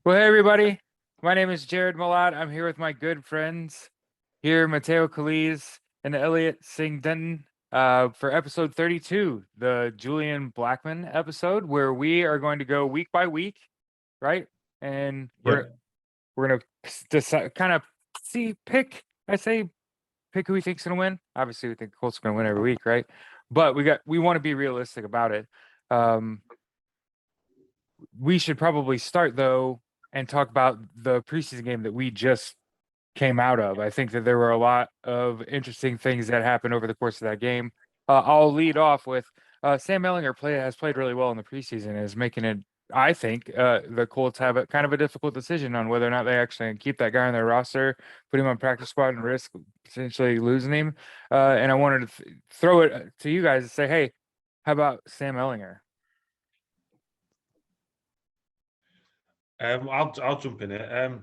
Well, hey everybody. My name is Jared Malat. I'm here with my good friends here, Mateo Calise and Elliot Singh Denton, for episode 32, the Julian Blackmon episode, where we are going to go week by week, right? And we're Yep. we're gonna decide, kind of I say pick who we think's gonna win. Obviously, we think Colts are gonna win every week, right? But we want to be realistic about it. Um, we should probably start though and talk about the preseason game that we just came out of. I think that there were a lot of interesting things that happened over the course of that game. I'll lead off with Sam Ellinger has played really well in the preseason, is making it. I think the Colts have a kind of a difficult decision on whether or not they actually keep that guy on their roster, put him on practice squad, and risk potentially losing him. And I wanted to throw it to you guys and say, hey, how about Sam Ellinger? I'll jump in it.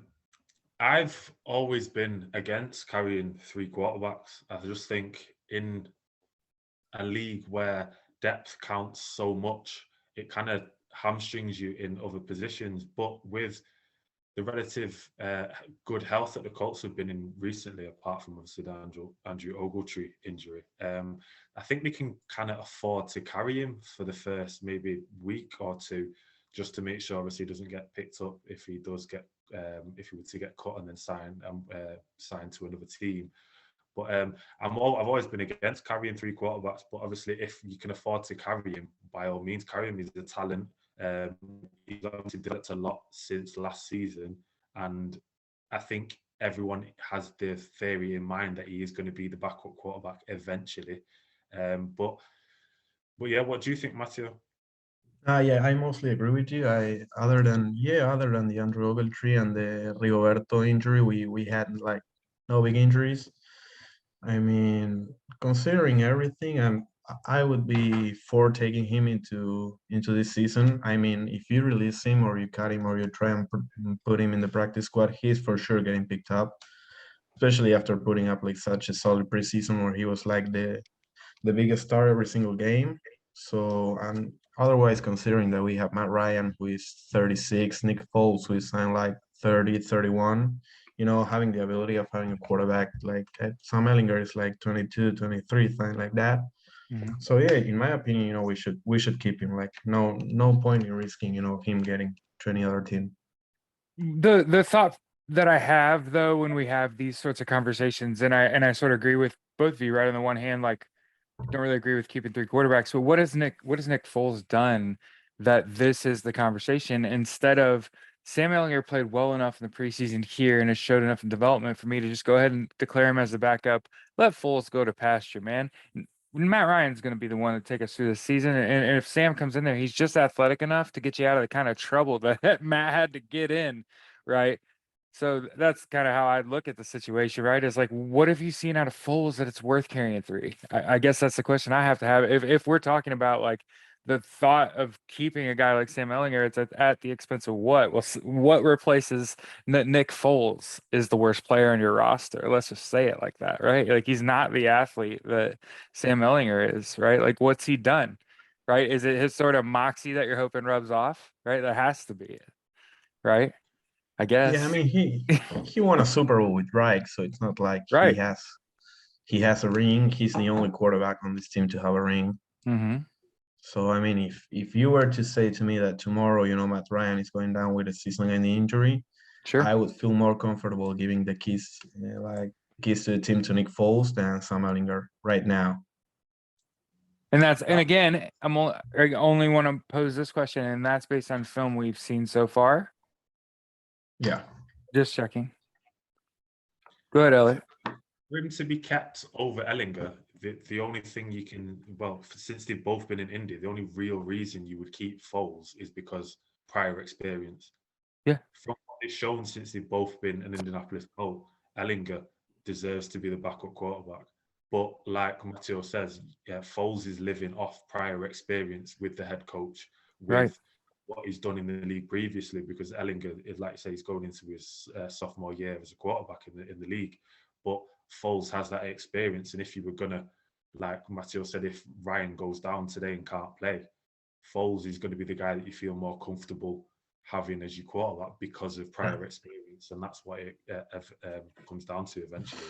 I've always been against carrying three quarterbacks. I just think in a league where depth counts so much, it kind of hamstrings you in other positions. But with the relative good health that the Colts have been in recently, apart from obviously the Andrew Ogletree injury, I think they can kind of afford to carry him for the first maybe week or two, just to make sure obviously he doesn't get picked up if he does get if he were to get cut and then signed to another team. But I've always been against carrying three quarterbacks. But obviously, if you can afford to carry him, by all means, carry him. He's a talent. He's obviously developed a lot since last season, and I think everyone has the theory in mind that he is going to be the backup quarterback eventually. But yeah, what do you think, Matthew? Yeah, I mostly agree with you. Other than the Andrew Ogletree and the Rigoberto injury, we had like no big injuries. I mean, considering everything, I would be for taking him into this season. I mean, if you release him or you cut him or you try and put him in the practice squad, he's for sure getting picked up, especially after putting up like such a solid preseason where he was like the biggest star every single game. So, and otherwise, considering that we have Matt Ryan, who is 36, Nick Foles, who is signed like 30, 31, having the ability of having a quarterback like Sam Ellinger is like 22, 23, something like that. Mhm. So yeah, in my opinion, we should keep him. Like no point in risking, him getting to any other team. The thought that I have though when we have these sorts of conversations, and I sort of agree with both of you, right? On the one hand, like don't really agree with keeping three quarterbacks, but what has Nick Foles done that this is the conversation instead of Sam Ellinger played well enough in the preseason here and has showed enough in development for me to just go ahead and declare him as the backup. Let Foles go to pasture, man. Matt Ryan's going to be the one to take us through the season, and if Sam comes in there, he's just athletic enough to get you out of the kind of trouble that Matt had to get in, right? So that's kind of how I look at the situation, right? Is like, what have you seen out of Foles that it's worth carrying three? I guess that's the question I have to have. If we're talking about like the thought of keeping a guy like Sam Ellinger, it's at the expense of what? Well, what replaces Nick Foles is the worst player on your roster. Let's just say it like that, right? Like he's not the athlete that Sam Ellinger is, right? Like what's he done? Right? Is it his sort of moxie that you're hoping rubs off? Right? That has to be it, right? I Yeah, I guess. mean he won a Super Bowl with Reich, so it's not like he Right. has he has a ring. He's the only quarterback on this team to have a ring. Mm-hmm. So I mean, if you were to say to me that tomorrow, Matt Ryan is going down with a season-ending injury, Sure. I would feel more comfortable giving the keys to the team to Nick Foles than Sam Ellinger right now. And again, I only want to pose this question, and that's based on film we've seen so far. Yeah. Just checking. Go ahead, Elliot. For him to be kept over Ellinger, the only thing you can, well, since they've both been in India, the only real reason you would keep Foles is because prior experience. Yeah. From what they've shown since they've both been an Indianapolis Colt, Ellinger deserves to be the backup quarterback. But like Matteo says, yeah, Foles is living off prior experience with the head coach, Right. with what he's done in the league previously, because Ellinger, like I say, he's going into his sophomore year as a quarterback in the league. But Foles has that experience. And if you were going to, like Matteo said, if Ryan goes down today and can't play, Foles is going to be the guy that you feel more comfortable having as your quarterback because of prior experience, and that's what it comes down to eventually.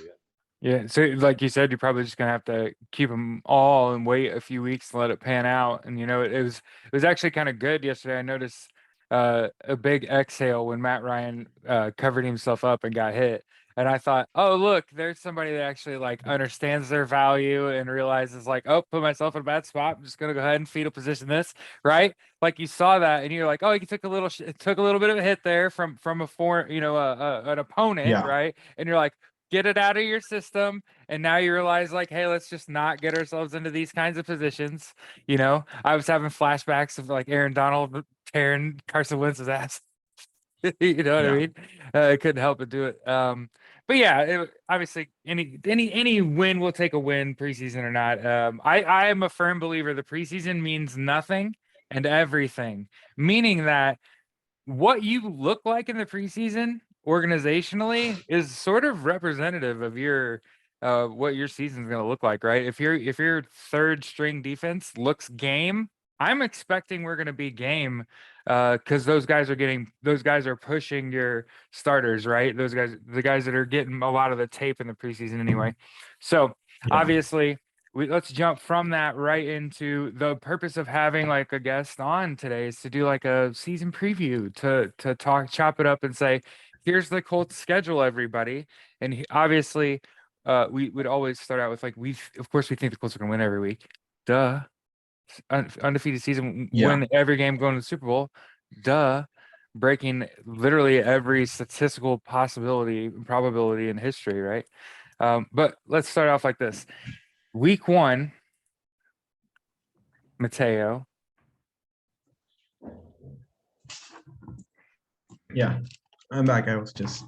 Yeah, so like you said, you're probably just gonna have to keep them all and wait a few weeks and let it pan out. And it was actually kind of good yesterday. I noticed a big exhale when Matt Ryan covered himself up and got hit. And I thought, oh look, there's somebody that actually like understands their value and realizes like, oh, put myself in a bad spot. I'm just gonna go ahead and fetal position this, right? Like you saw that, and you're like, oh, he took a little bit of a hit there from a foreign, an opponent, Yeah. right? And you're like, get it out of your system. And now you realize like, hey, let's just not get ourselves into these kinds of positions. I was having flashbacks of like Aaron Donald tearing Carson Wentz's ass. You know what I Yeah. mean? I couldn't help but do it. But yeah, obviously any win will take a win, preseason or not. I am a firm believer the preseason means nothing and everything, meaning that what you look like in the preseason organizationally is sort of representative of your what your season's going to look like, right? If your third string defense looks game, I'm expecting we're going to be game because those guys are pushing your starters, right? The guys that are getting a lot of the tape in the preseason anyway. So Yeah. obviously let's jump from that right into the purpose of having like a guest on today is to do like a season preview to chop it up and say, here's the Colts schedule, everybody. And obviously, we would always start out with like of course we think the Colts are gonna win every week. Duh. Undefeated season, Yeah. win every game going to the Super Bowl. Duh. Breaking literally every statistical possibility, probability in history, right? But let's start off like this. Week 1, Mateo. Yeah. I'm back. I was just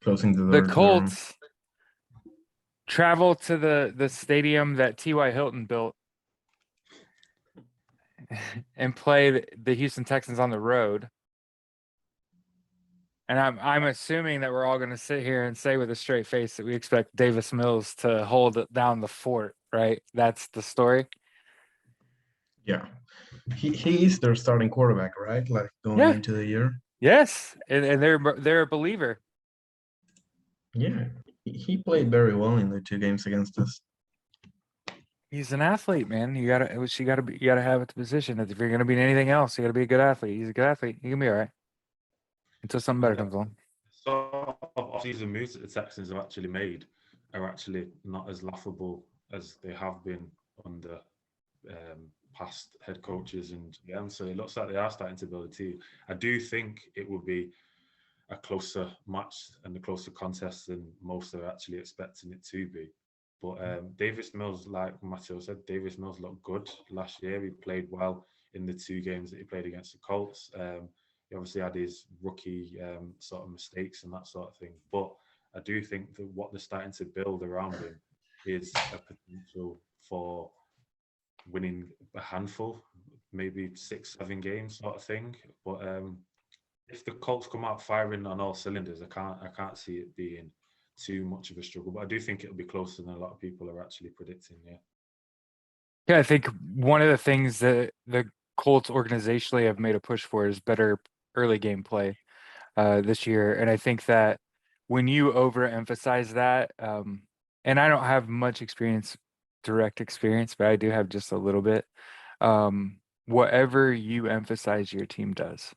closing the door. The to room. Colts travel to the stadium that T.Y. Hilton built and play the Houston Texans on the road. And I'm assuming that we're all going to sit here and say with a straight face that we expect Davis Mills to hold down the fort, right? That's the story. Yeah. He is their starting quarterback, right? Like going Yeah. into the year. Yes, and they're a believer. Yeah. He played very well in the 2 games against us. He's an athlete, man. You gotta have it to position. If you're gonna be anything else, you gotta be a good athlete. He's a good athlete. He can be all right until something better comes along. So off-season moves that the Texans have actually made are actually not as laughable as they have been under past head coaches and GMs. So it looks like they are starting to build a team. I do think it will be a closer match and a closer contest than most are actually expecting it to be. But Davis Mills, like Matteo said, Davis Mills looked good last year. He played well in the 2 games that he played against the Colts. He obviously had his rookie sort of mistakes and that sort of thing. But I do think that what they're starting to build around him is a potential for winning a handful, maybe 6-7 games sort of thing. But if the Colts come out firing on all cylinders, I can't see it being too much of a struggle. But I do think it'll be closer than a lot of people are actually predicting. Yeah, I think one of the things that the Colts organizationally have made a push for is better early game play this year. And I think that when you overemphasize that, and I don't have much direct experience, but I do have just a little bit. Whatever you emphasize, your team does,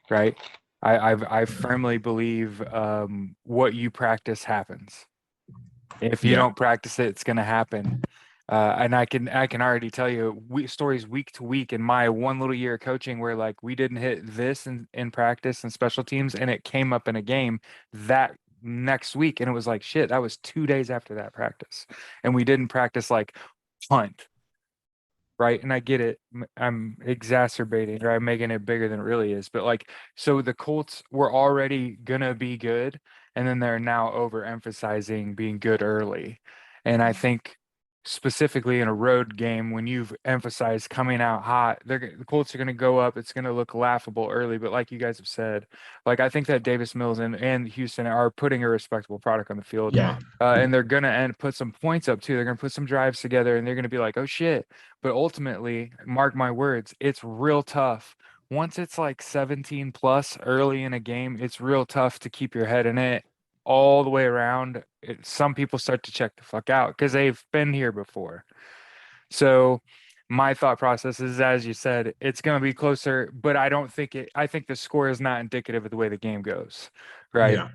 right? I firmly believe what you practice happens. If you don't practice it, it's going to happen. And I can already tell you stories week to week in my one little year of coaching where like we didn't hit this in practice and special teams, and it came up in a game that next week, and it was like shit. That was 2 days after that practice, and we didn't practice like punt. Right. And I get it. I'm exacerbating or I'm making it bigger than it really is. But like, so the Colts were already gonna be good, and then they're now overemphasizing being good early. And I think specifically in a road game, when you've emphasized coming out hot, the Colts are gonna go up. It's gonna look laughable early. But like you guys have said, like I think that Davis Mills and Houston are putting a respectable product on the field. Yeah. And they're gonna put some points up too. They're gonna put some drives together, and they're gonna be like, oh shit. But ultimately, mark my words, it's real tough once it's like 17 plus early in a game, it's real tough to keep your head in it all the way around. Some people start to check the fuck out because they've been here before. So my thought process is, as you said, it's going to be closer, but I think the score is not indicative of the way the game goes, right? Yeah.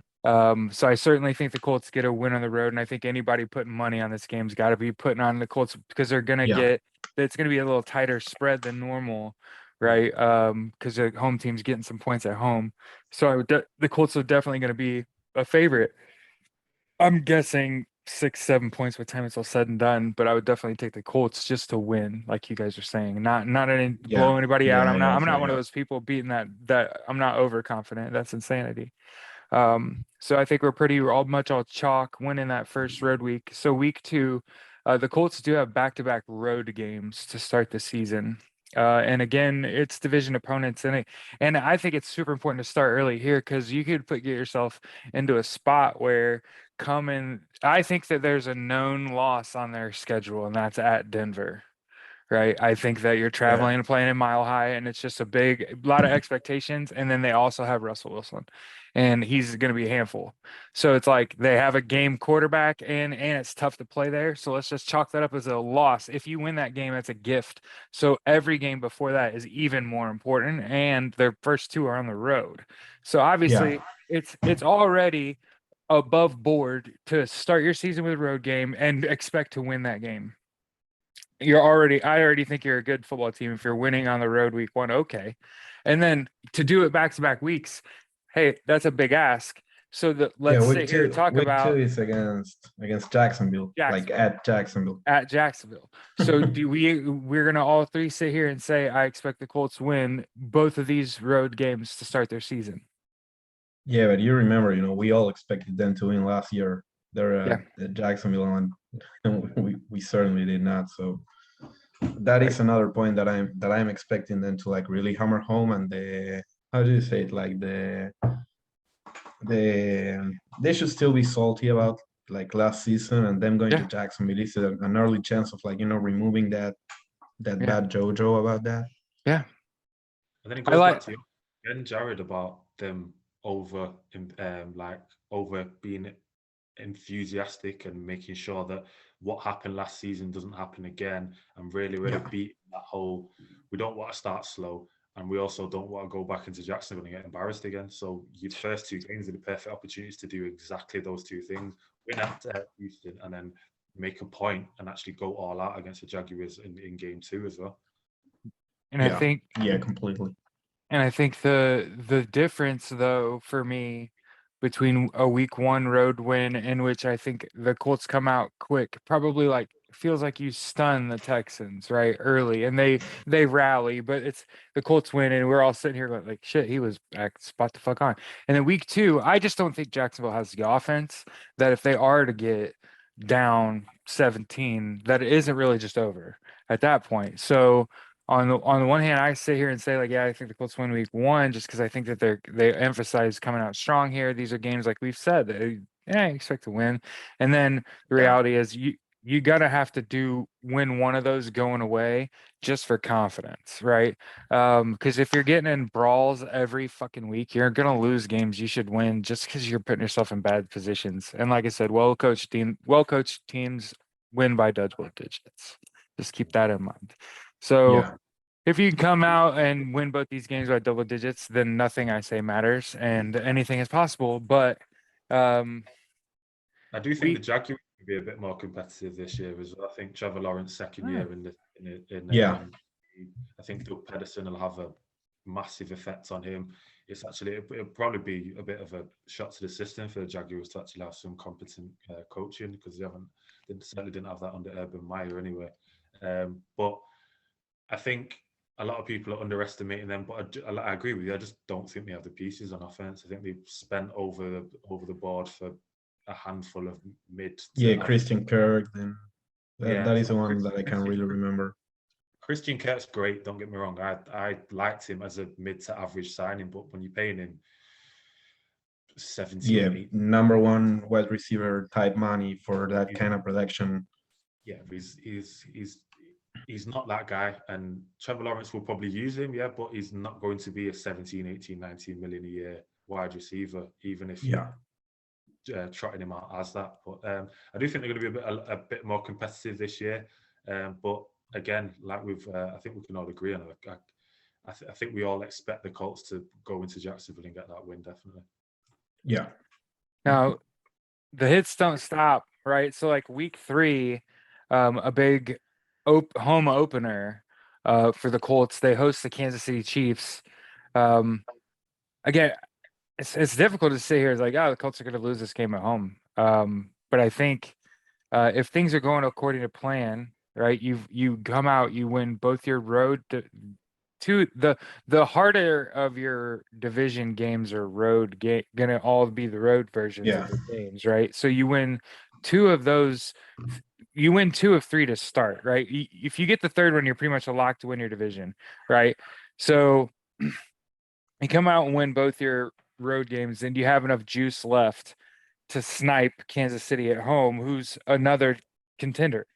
So I certainly think the Colts get a win on the road, and I think anybody putting money on this game's got to be putting on the Colts because they're going to Yeah. it's going to be a little tighter spread than normal, right? Because the home team's getting some points at home. So the Colts are definitely going to be a favorite. I'm guessing 6, 7 points by the time it's all said and done, but I would definitely take the Colts just to win, like you guys are saying. Not any Yeah. blow anybody out. Yeah. I I'm also, not one of yeah. those people beating that I'm not overconfident. That's insanity. So I think we're all chalk winning that first road week. So week 2, the Colts do have back-to-back road games to start the season. And again, it's division opponents in it. And I think it's super important to start early here because you could get yourself into a spot where I think that there's a known loss on their schedule, and that's at Denver. Right. I think that you're Yeah. traveling and playing in Mile High, and it's just a lot of expectations. And then they also have Russell Wilson, and he's going to be a handful. So it's like they have a game quarterback, and it's tough to play there. So let's just chalk that up as a loss. If you win that game, that's a gift. So every game before that is even more important, and their first 2 are on the road. So Yeah. obviously, it's already above board to start your season with a road game and expect to win that game. I already think you're a good football team if you're winning on the road week 1. Okay. And then to do it back to back weeks, hey, that's a big ask. So Yeah. let's sit here and talk Week two about is against Jacksonville, like Jacksonville at Jacksonville. at Jacksonville. So we're gonna all three sit here and say I expect the Colts win both of these road games to start their season. Yeah, but you remember, we all expected them to win last year. They're Yeah. at Jacksonville, and we certainly did not. So that Right. is another point that I'm expecting them to like really hammer home. And how do you say it, like they should still be salty about like last season, and them going to Yeah. Jacksonville is an early chance of like removing that Yeah. bad JoJo about that. Yeah. And then it I goes back like to you again, Jared, about them like over being enthusiastic and making sure that what happened last season doesn't happen again, and really Yeah. beat that whole. We don't want to start slow, and we also don't want to go back into Jacksonville and get embarrassed again. So your first 2 games are the perfect opportunities to do exactly those 2 things: win at Houston, and then make a point and actually go all out against the Jaguars in game 2 as well. and I Yeah. think Yeah, completely. And I think the difference though for me between a week 1 road win in which I think the Colts come out quick, probably like feels like you stun the Texans right early and they rally, but it's the Colts win and we're all sitting here going like shit, he was back spot the fuck on. And then week 2, I just don't think Jacksonville has the offense that if they are to get down 17, that it isn't really just over at that point. So on the one hand, I sit here and say like, yeah, I think the Colts win week 1 just because I think that they emphasize coming out strong here. These are games like we've said that I expect to win, and then the Yeah. reality is you gotta have to win one of those going away just for confidence, right? Because if you're getting in brawls every fucking week, you're gonna lose games you should win just because you're putting yourself in bad positions. And like I said, well coached teams win by double digits. Just keep that in mind. So Yeah. if you can come out and win both these games by double digits, then nothing I say matters and anything is possible. But um, I do think the we, Jaguars will be a bit more competitive this year as well. I think Trevor Lawrence second yeah, year in Yeah. I think Doug Pedersen will have a massive effect on him. It'll probably be a bit of a shot to the system for the Jaguars to actually have some competent coaching because they certainly didn't have that under Urban Meyer anyway. But I think a lot of people are underestimating them, but I agree with you. I just don't think they have the pieces on offense. I think they've spent over the board for a handful of mid to Yeah, average. Christian Kirk, then Yeah, that is the one that I can Christian really remember. Christian Kirk's great. Don't get me wrong. I liked him as a mid to average signing, but when you're paying him 17, Yeah, 8, number one wide receiver type money for that he's, kind of production. yeah, he's not that guy. And Trevor Lawrence will probably use him, yeah, but he's not going to be a 17, 18, 19 million a year wide receiver, even if Yeah. you're trotting him out as that. But I do think they're going to be a bit more competitive this year. But again, like I think we can all agree on it. I think we all expect the Colts to go into Jacksonville and get that win, definitely. Yeah. Now, the hits don't stop, right? So like week 3, a big home opener for the Colts. They host the Kansas City Chiefs. Again, it's difficult to say here. It's like, oh, the Colts are going to lose this game at home. But I think if things are going according to plan, right? You come out, you win both your road the harder of your division games are gonna all be the road versions Yeah. of the games, right? So you win 2 of those. You win 2 of 3 to start, right? If you get the third one, you're pretty much a lock to win your division, right? So you come out and win both your road games, and you have enough juice left to snipe Kansas City at home, who's another contender,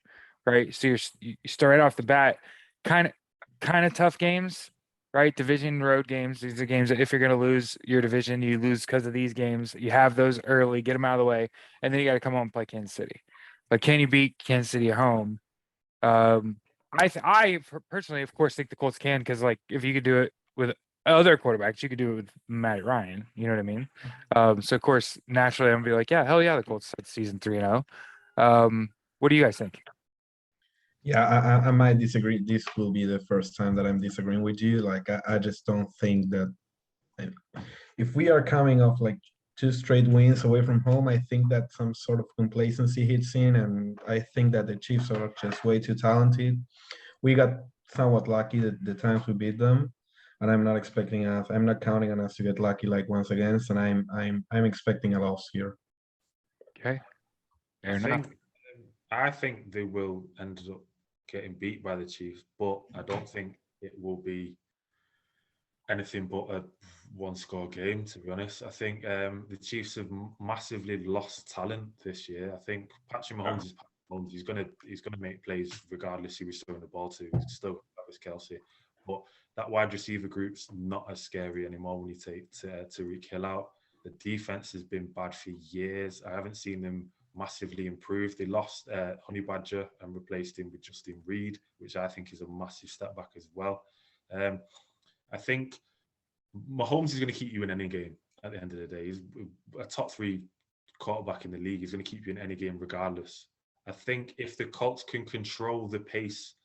right? So you start right off the bat, kind of tough games, right? Division road games. These are games that if you're going to lose your division, you lose because of these games. You have those early, get them out of the way, and then you got to come home and play Kansas City. But can you beat Kansas City at home? I personally, of course, think the Colts can, because like if you could do it with other quarterbacks, you could do it with Matt Ryan. You know what I mean? So of course, naturally, I'm gonna be like, yeah, hell yeah, the Colts at season 3-0. What do you guys think? Yeah, I might disagree. This will be the first time that I'm disagreeing with you. Like, I just don't think that if we are coming off like 2 straight wins away from home, I think that some sort of complacency hits in, and I think that the Chiefs are just way too talented. We got somewhat lucky the times we beat them, and I'm not expecting us. I'm not counting on us to get lucky like once again, and I'm expecting a loss here. Okay, fair I enough. think I think they will end up getting beat by the Chiefs, but I don't think it will be anything but a 1-score game, to be honest. I think the Chiefs have massively lost talent this year. I think Patrick Mahomes is Patrick Mahomes. He's gonna make plays regardless who he's throwing the ball to. He's still Travis Kelce, but that wide receiver group's not as scary anymore when you take Tyreek Hill out. The defense has been bad for years. I haven't seen them massively improve. They lost Honey Badger and replaced him with Justin Reed, which I think is a massive step back as well. I think Mahomes is going to keep you in any game at the end of the day. He's a top 3 quarterback in the league. He's going to keep you in any game regardless. I think if the Colts can control the pace,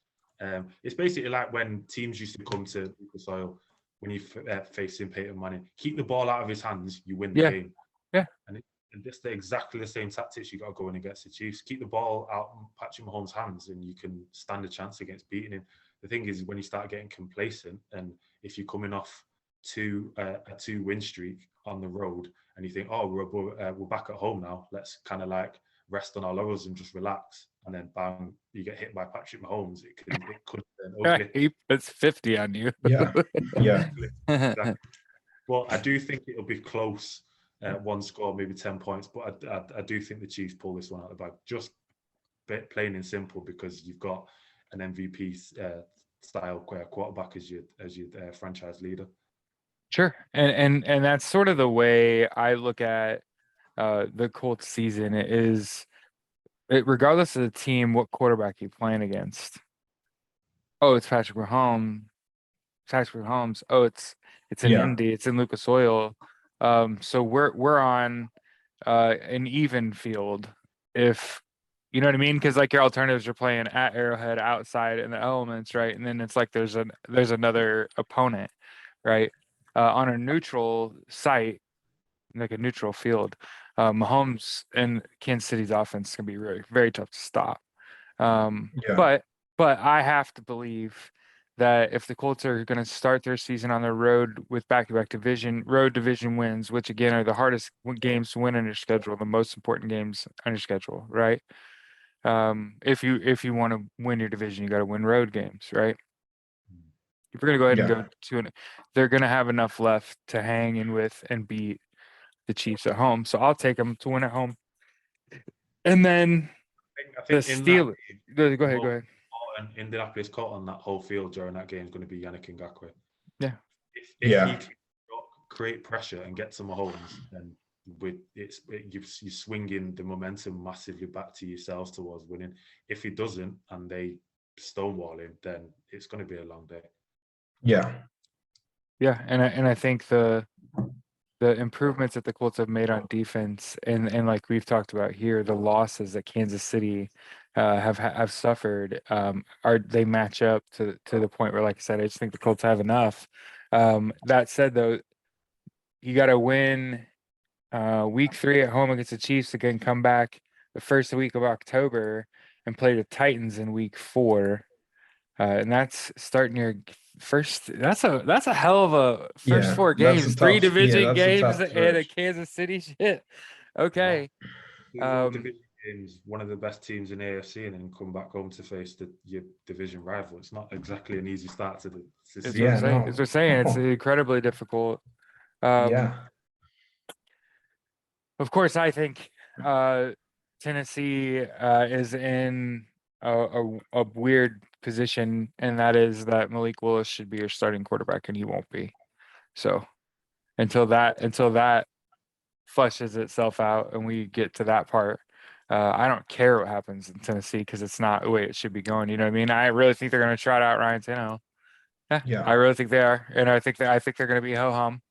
it's basically like when teams used to come to Lucas Oil when you facing Peyton Manning. Keep the ball out of his hands, you win the game. Yeah. And it's exactly the same tactics you got to go in against the Chiefs. Keep the ball out of Patrick Mahomes' hands, and you can stand a chance against beating him. The thing is, when you start getting complacent, and if you're coming off a 2-win streak on the road, and you think, oh, we're back at home now, let's kind of like rest on our laurels and just relax, and then bang, you get hit by Patrick Mahomes. It could turn ugly. He puts 50 on you. Yeah, yeah. Exactly. Well, I do think it'll be close. 1 score, maybe 10 points, but I do think the Chiefs pull this one out of the bag. Just plain and simple, because you've got an MVP style quarterback as your franchise leader. Sure, and that's sort of the way I look at the Colts season. Regardless of the team, what quarterback you're playing against. Oh, it's Patrick Mahomes. Oh, it's in Indy. It's in Lucas Oil. So we're on an even field, if you know what I mean, because like your alternatives are playing at Arrowhead outside in the elements, right? And then it's like there's another opponent, right? On a neutral site, like a neutral field. Mahomes and Kansas City's offense can be very, very tough to stop. But I have to believe that if the Colts are going to start their season on the road with back-to-back road division wins, which again are the hardest games to win on your schedule, the most important games on your schedule, right? If you want to win your division, you got to win road games, right? If you're going to go ahead and go to they're going to have enough left to hang in with and beat the Chiefs at home. So I'll take them to win at home. And then I think the Steelers. Go ahead. on Indianapolis Colts on that whole field during that game is going to be Yannick Ngakoue. Yeah. If he can create pressure and get to Mahomes, then you're swinging the momentum massively back to yourselves towards winning. If he doesn't and they stonewall him, then it's going to be a long day. Yeah. Yeah, and I think the improvements that the Colts have made on defense, and like we've talked about here, the losses that Kansas City have suffered, they match up to the point where, like I said, I just think the Colts have enough. That said, though, you got to win week 3 at home against the Chiefs, again come back the first week of October and play the Titans in week 4. And that's starting your first. That's a hell of a first 4 that's games, a 3 tough, division that's a games, tough and a stretch. Kansas City shit. Okay. These are division games, one of the best teams in AFC, and then come back home to face your division rival. It's not exactly an easy start to the It's season. what I'm saying. It's what I'm saying. It's incredibly difficult. Yeah. Of course, I think Tennessee is in a weird position, and that is that Malik Willis should be your starting quarterback, and he won't be. So until that flushes itself out and we get to that part, I don't care what happens in Tennessee because it's not the way it should be going. You know what I mean? I really think they're going to trot out Ryan Tannehill. Yeah, I really think they are, and I think they're going to be ho hum.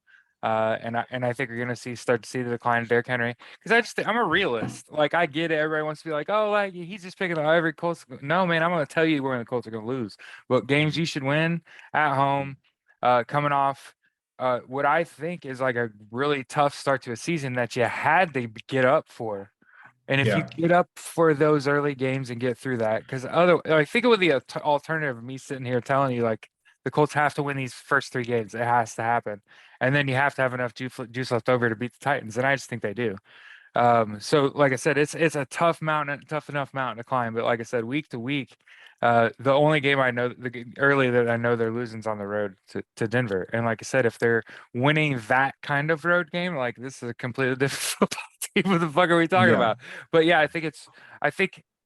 And I think we're gonna start to see the decline of Derrick Henry, because I just think I'm a realist. Like, I get it. Everybody wants to be like, oh, like he's just picking on every Colts. No, man, I'm gonna tell you when the Colts are gonna lose. But games you should win at home, coming off what I think is like a really tough start to a season that you had to get up for. And if you get up for those early games and get through that, because I think it would be an alternative of me sitting here telling you like the Colts have to win these first 3 games. It has to happen. And then you have to have enough juice left over to beat the Titans. And I just think they do. So like I said, it's a tough enough mountain to climb. But like I said, week to week, the only game I know early that I know they're losing is on the road to Denver. And like I said, if they're winning that kind of road game, like this is a completely different football team. What the fuck are we talking about? But yeah, I think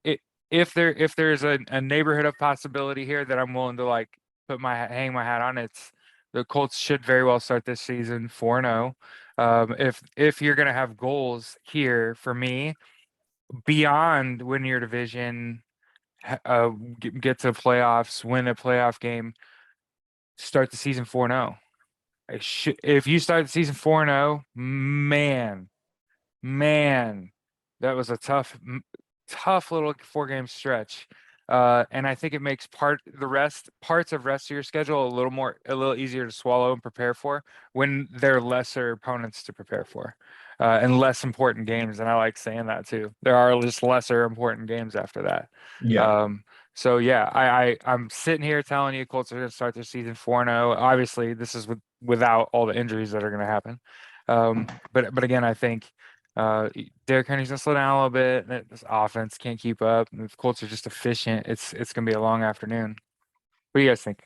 if there's a neighborhood of possibility here that I'm willing to like hang my hat on, it's the Colts should very well start this season 4-0. If you're gonna have goals here for me beyond winning your division, get to playoffs, win a playoff game, start the season 4-0. If you start the season 4-0, man, that was a tough little 4-game stretch. And I think it makes parts of rest of your schedule a little easier to swallow and prepare for when they're lesser opponents to prepare for, and less important games. And I like saying that too. There are just lesser important games after that. So yeah, I'm sitting here telling you Colts are going to start their season 4-0. Obviously, this is without all the injuries that are going to happen. But again, I think Derrick Henry's gonna slow down a little bit. This offense can't keep up. And if Colts are just efficient, it's gonna be a long afternoon. What do you guys think?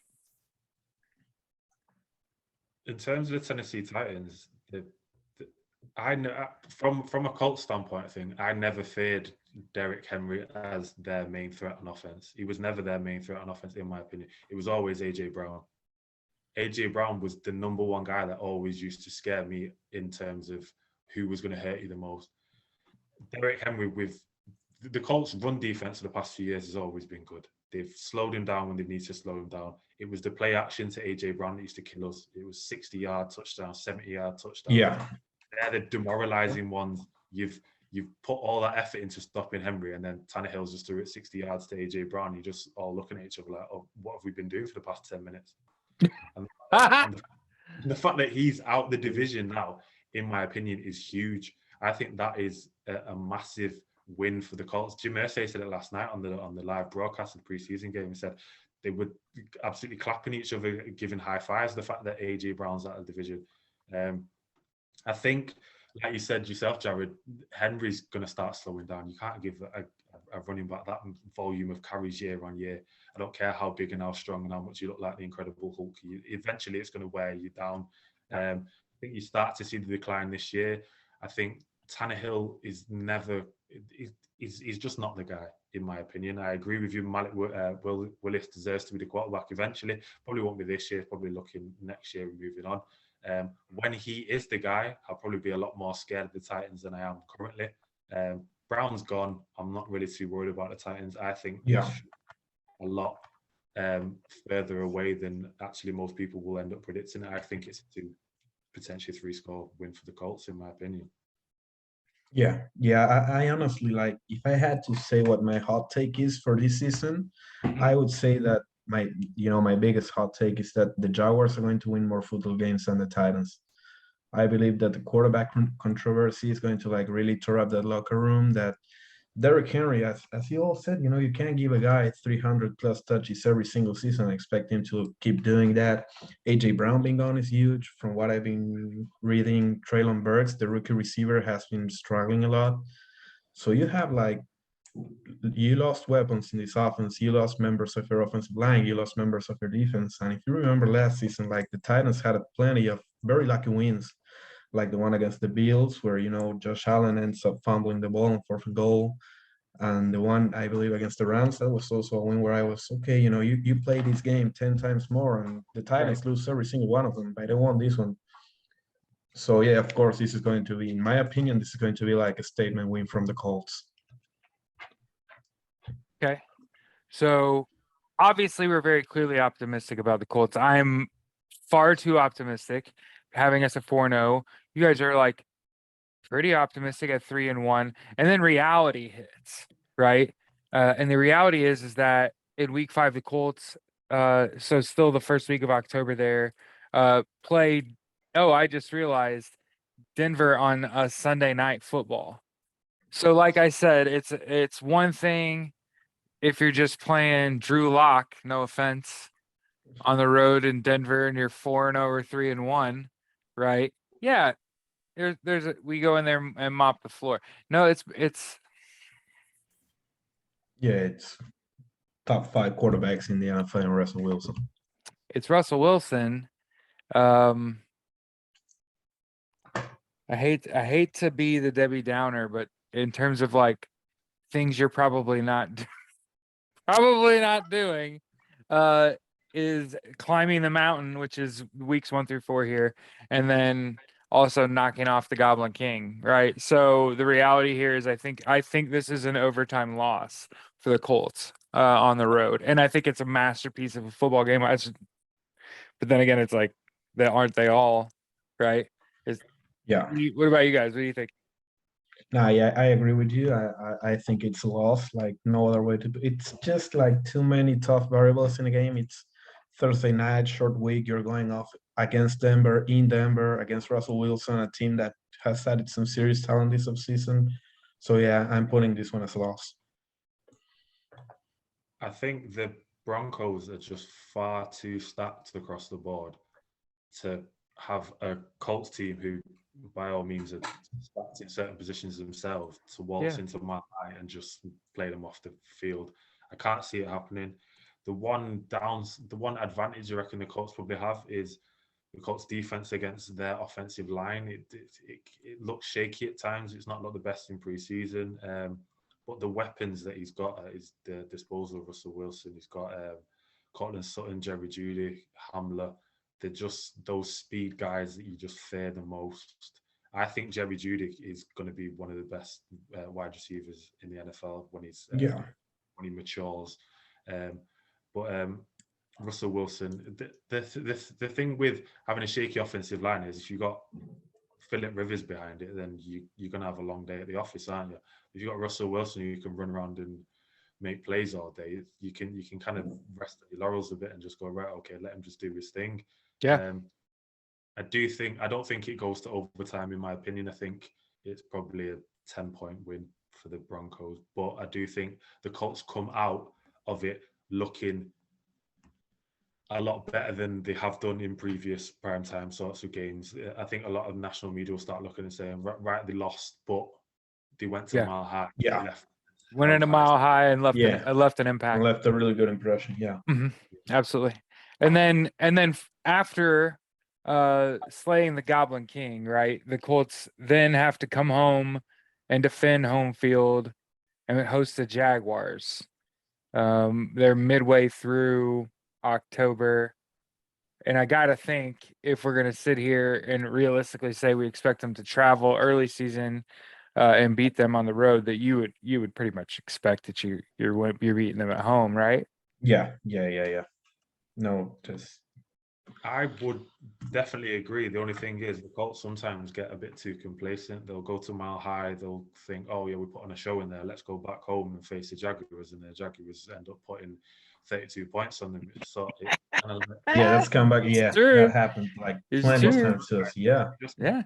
In terms of the Tennessee Titans, I know from a Colts standpoint, I never feared Derrick Henry as their main threat on offense. He was never their main threat on offense, in my opinion. It was always AJ Brown. AJ Brown was the number one guy that always used to scare me in terms of who was going to hurt you the most. Derrick Henry, with the Colts' run defense for the past few years, has always been good. They've slowed him down when they need to slow him down. It was the play action to AJ Brown that used to kill us. It was 60-yard touchdown, 70-yard touchdown. They're the demoralizing ones. You've put all that effort into stopping Henry, and then Tannehill's just threw it 60 yards to AJ Brown. You're just all looking at each other like, oh, what have we been doing for the past 10 minutes? And the fact that he's out the division now, in my opinion, is huge. I think that is a massive win for the Colts. Jim Irsay said it last night on the live broadcast of the preseason game. He said they were absolutely clapping each other, giving high fives. The fact that AJ Brown's out of the division. I think, like you said yourself, Jared, Henry's going to start slowing down. You can't give a running back that volume of carries year on year. I don't care how big and how strong and how much you look like the Incredible Hulk. Eventually, it's going to wear you down. I think you start to see the decline this year. I think Tannehill is never he's just not the guy, in my opinion. I agree with you. Malik Willis deserves to be the quarterback eventually. Probably won't be this year. Probably looking next year and moving on. When he is the guy, I'll probably be a lot more scared of the Titans than I am currently. Brown's gone. I'm not really too worried about the Titans. I think Yeah. a lot further away than actually most people will end up predicting. I think it's a potentially 3-score win for the Colts, in my opinion. Yeah, I honestly, like, if I had to say what my hot take is for this season, I would say that my biggest hot take is that the Jaguars are going to win more football games than the Titans. I believe that the quarterback controversy is going to like really tear up that locker room. That Derrick Henry, as you all said, you can't give a guy 300 plus touches every single season and expect him to keep doing that. AJ Brown being gone is huge. From what I've been reading, Traylon Burks, the rookie receiver, has been struggling a lot. So you lost weapons in this offense. You lost members of your offensive line. You lost members of your defense. And if you remember last season, like the Titans had plenty of very lucky wins, like the one against the Bills, where Josh Allen ends up fumbling the ball on 4th and goal, and the one I believe against the Rams, that was also a win where I was okay. You play this game 10 times more, and the Titans lose every single one of them, but they won this one. So yeah, of course, this is going to be, in my opinion, this is going to be like a statement win from the Colts. Okay. So obviously we're very clearly optimistic about the Colts. I'm far too optimistic, having us at 4-0. You guys are like pretty optimistic at 3-1, and then reality hits, right? And the reality is that in week 5, the Colts, so still the first week of October there, played, I just realized, Denver on a Sunday night football. So like I said, it's one thing if you're just playing Drew Lock, no offense, on the road in Denver and you're 4-0 or 3-1, right? Yeah, we go in there and mop the floor. No, it's Yeah, it's top 5 quarterbacks in the NFL and Russell Wilson. It's Russell Wilson. I hate to be the Debbie Downer, but in terms of like things you're probably not doing, is climbing the mountain, which is weeks 1 through 4 here, and then also knocking off the Goblin King, right? So the reality here is I think this is an overtime loss for the Colts on the road. And I think it's a masterpiece of a football game. But then again, it's like, aren't they all, right? Yeah. What about you guys? What do you think? Nah, yeah, I agree with you. I think it's a loss, like no other way to. It's just like too many tough variables in the game. It's Thursday night, short week. You're going off against Denver, in Denver, against Russell Wilson, a team that has added some serious talent this offseason. So yeah, I'm putting this one as a loss. I think the Broncos are just far too stacked across the board to have a Colts team who, by all means, are stacked in certain positions themselves, to waltz into Mile High and just play them off the field. I can't see it happening. The one advantage I reckon the Colts probably have is the Colts defense against their offensive line. It looks shaky at times. It's not the best in preseason. But the weapons that he's got at his disposal of Russell Wilson, he's got Cortland Sutton, Jerry Jeudy, Hamler. They're just those speed guys that you just fear the most. I think Jerry Jeudy is going to be one of the best wide receivers in the NFL when he matures. But Russell Wilson, the thing with having a shaky offensive line is if you got Philip Rivers behind it, then you're going to have a long day at the office, aren't you? If you've got Russell Wilson who can run around and make plays all day, you can kind of rest on your laurels a bit and just go, right, okay, let him just do his thing. Yeah. I don't think it goes to overtime, in my opinion. I think it's probably a 10-point win for the Broncos. But I do think the Colts come out of it looking a lot better than they have done in previous primetime sorts of games. I think a lot of national media will start looking and saying, right, they lost, but they went to Mile High. Yeah. Went in a Mile High and left an impact. And left a really good impression. Yeah. Mm-hmm. Absolutely. And then after slaying the Goblin King, right, the Colts then have to come home and defend home field and host the Jaguars. They're midway through October. And I gotta think if we're gonna sit here and realistically say we expect them to travel early season and beat them on the road, that you would pretty much expect that you're beating them at home, right? Yeah. No, just I would definitely agree. The only thing is the Colts sometimes get a bit too complacent. They'll go to Mile High. They'll think, "Oh yeah, we put on a show in there. Let's go back home and face the Jaguars," and the Jaguars end up putting 32 points on them. So it kind of yeah, that's come back. It's Yeah, true. that happened like It's plenty of true. times to us. Yeah. just Yeah.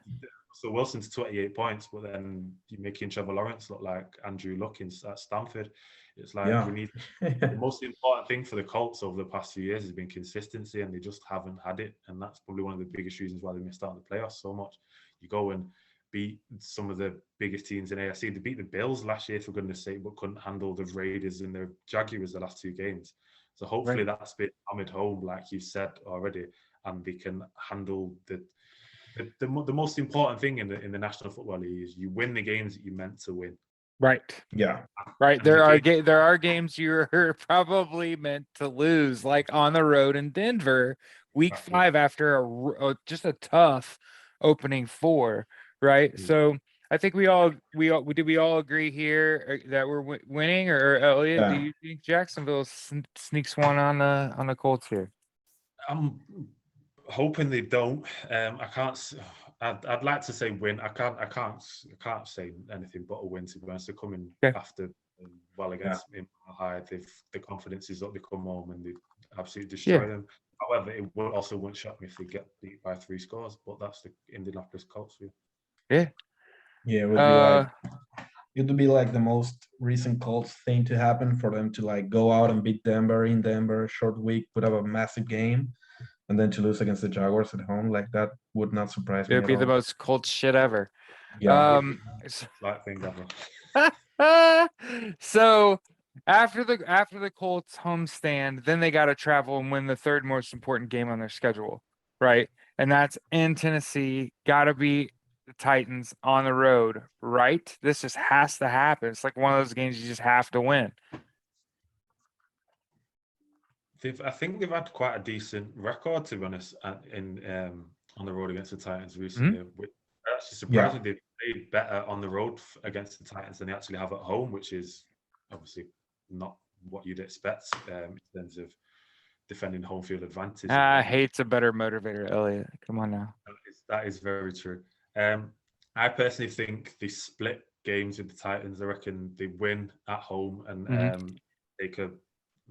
so Wilson's 28 points, but then you're making Trevor Lawrence look like Andrew Luck at Stanford. It's like Yeah. we need the most important thing for the Colts over the past few years has been consistency, and they just haven't had it. And that's probably one of the biggest reasons why they missed out on the playoffs so much. You go and beat some of the biggest teams in AFC. They beat the Bills last year, for goodness sake, but couldn't handle the Raiders and the Jaguars the last two games. So hopefully that's been hammered home, like you said already, and they can handle the most important thing in the National Football League is you win the games that you're meant to win. Right. Yeah. Right. And There are games you're probably meant to lose, like on the road in Denver, week Exactly. 5 after just a tough opening 4, right? Yeah. So I think we all agree here that we're winning, or Elliot, do Yeah. you think Jacksonville sneaks one on the Colts here? I'm hoping they don't. I can't. I'd like to say win. I can't say anything but a win, to be honest. They're coming after well against High. The confidence is up. They come home and they absolutely destroy them. However, it wouldn't shock me if they get beat by 3 scores. But that's the Indianapolis Colts view. Yeah. Yeah, it would be like the most recent Colts thing to happen for them to like go out and beat Denver in Denver, short week, put up a massive game, and then to lose against the Jaguars at home. Like that would not surprise me It would at be the all. most Colts shit ever. Yeah. Like thing ever. So after the Colts homestand, then they got to travel and win the third most important game on their schedule, right? And that's in Tennessee. Got to beat the Titans on the road, right? This just has to happen. It's like one of those games you just have to win. I think they've had quite a decent record, to be honest, on the road against the Titans recently. I'm actually surprised they've played better on the road against the Titans than they actually have at home, which is obviously not what you'd expect in terms of defending home field advantage. Hate's a better motivator, Elliot. Come on now. That is very true. I personally think they split games with the Titans. I reckon they win at home and take a